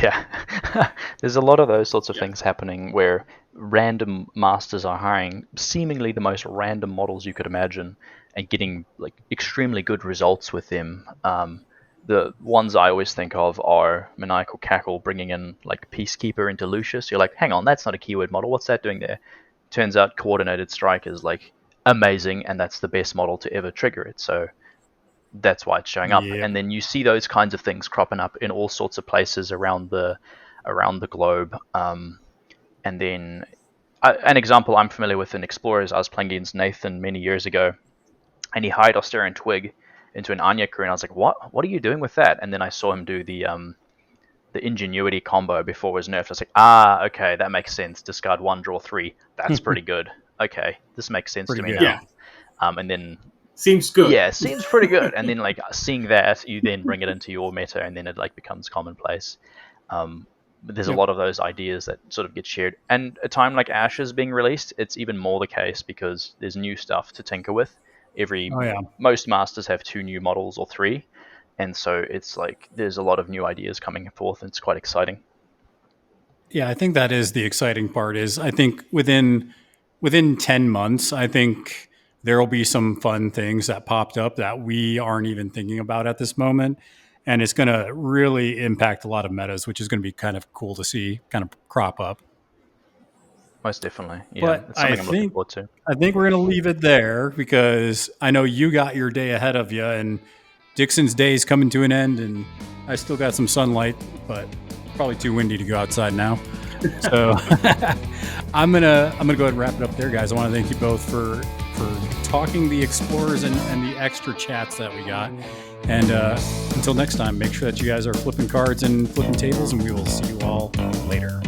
Yeah. There's a lot of those sorts of things happening where random masters are hiring seemingly the most random models you could imagine and getting like extremely good results with them. The ones I always think of are Maniacal Cackle bringing in like Peacekeeper into Lucius. You're like, hang on, that's not a keyword model. What's that doing there? Turns out Coordinated Strike is like amazing, and that's the best model to ever trigger it. So that's why it's showing up. And then you see those kinds of things cropping up in all sorts of places around the globe. And then an example I'm familiar with in Explorers, I was playing against Nathan many years ago, and he hired Austerian Twig into an Anya crew, and I was like, what are you doing with that? And then I saw him do the Ingenuity combo before it was nerfed. I was like, okay, that makes sense. Discard 1, draw 3. That's pretty good. Okay, this makes sense to me now. Yeah. And then seems good. Yeah, seems pretty good. And then like seeing that, you then bring it into your meta, and then it like becomes commonplace. But there's a lot of those ideas that sort of get shared. And a time like Ashes being released, it's even more the case because there's new stuff to tinker with. Most masters have 2 new models or 3, and so it's like there's a lot of new ideas coming forth, and it's quite exciting. Yeah, I think that is the exciting part. Is I think within 10 months, I think there will be some fun things that popped up that we aren't even thinking about at this moment. And it's going to really impact a lot of metas, which is going to be kind of cool to see kind of crop up. Most definitely. Yeah, but it's something I'm looking forward to. I think we're going to leave it there because I know you got your day ahead of you, and Dixon's day is coming to an end, and I still got some sunlight, but probably too windy to go outside now. So I'm gonna go ahead and wrap it up there, guys. I want to thank you both for talking the Explorers and the extra chats that we got. And until next time, make sure that you guys are flipping cards and flipping tables, and we will see you all later.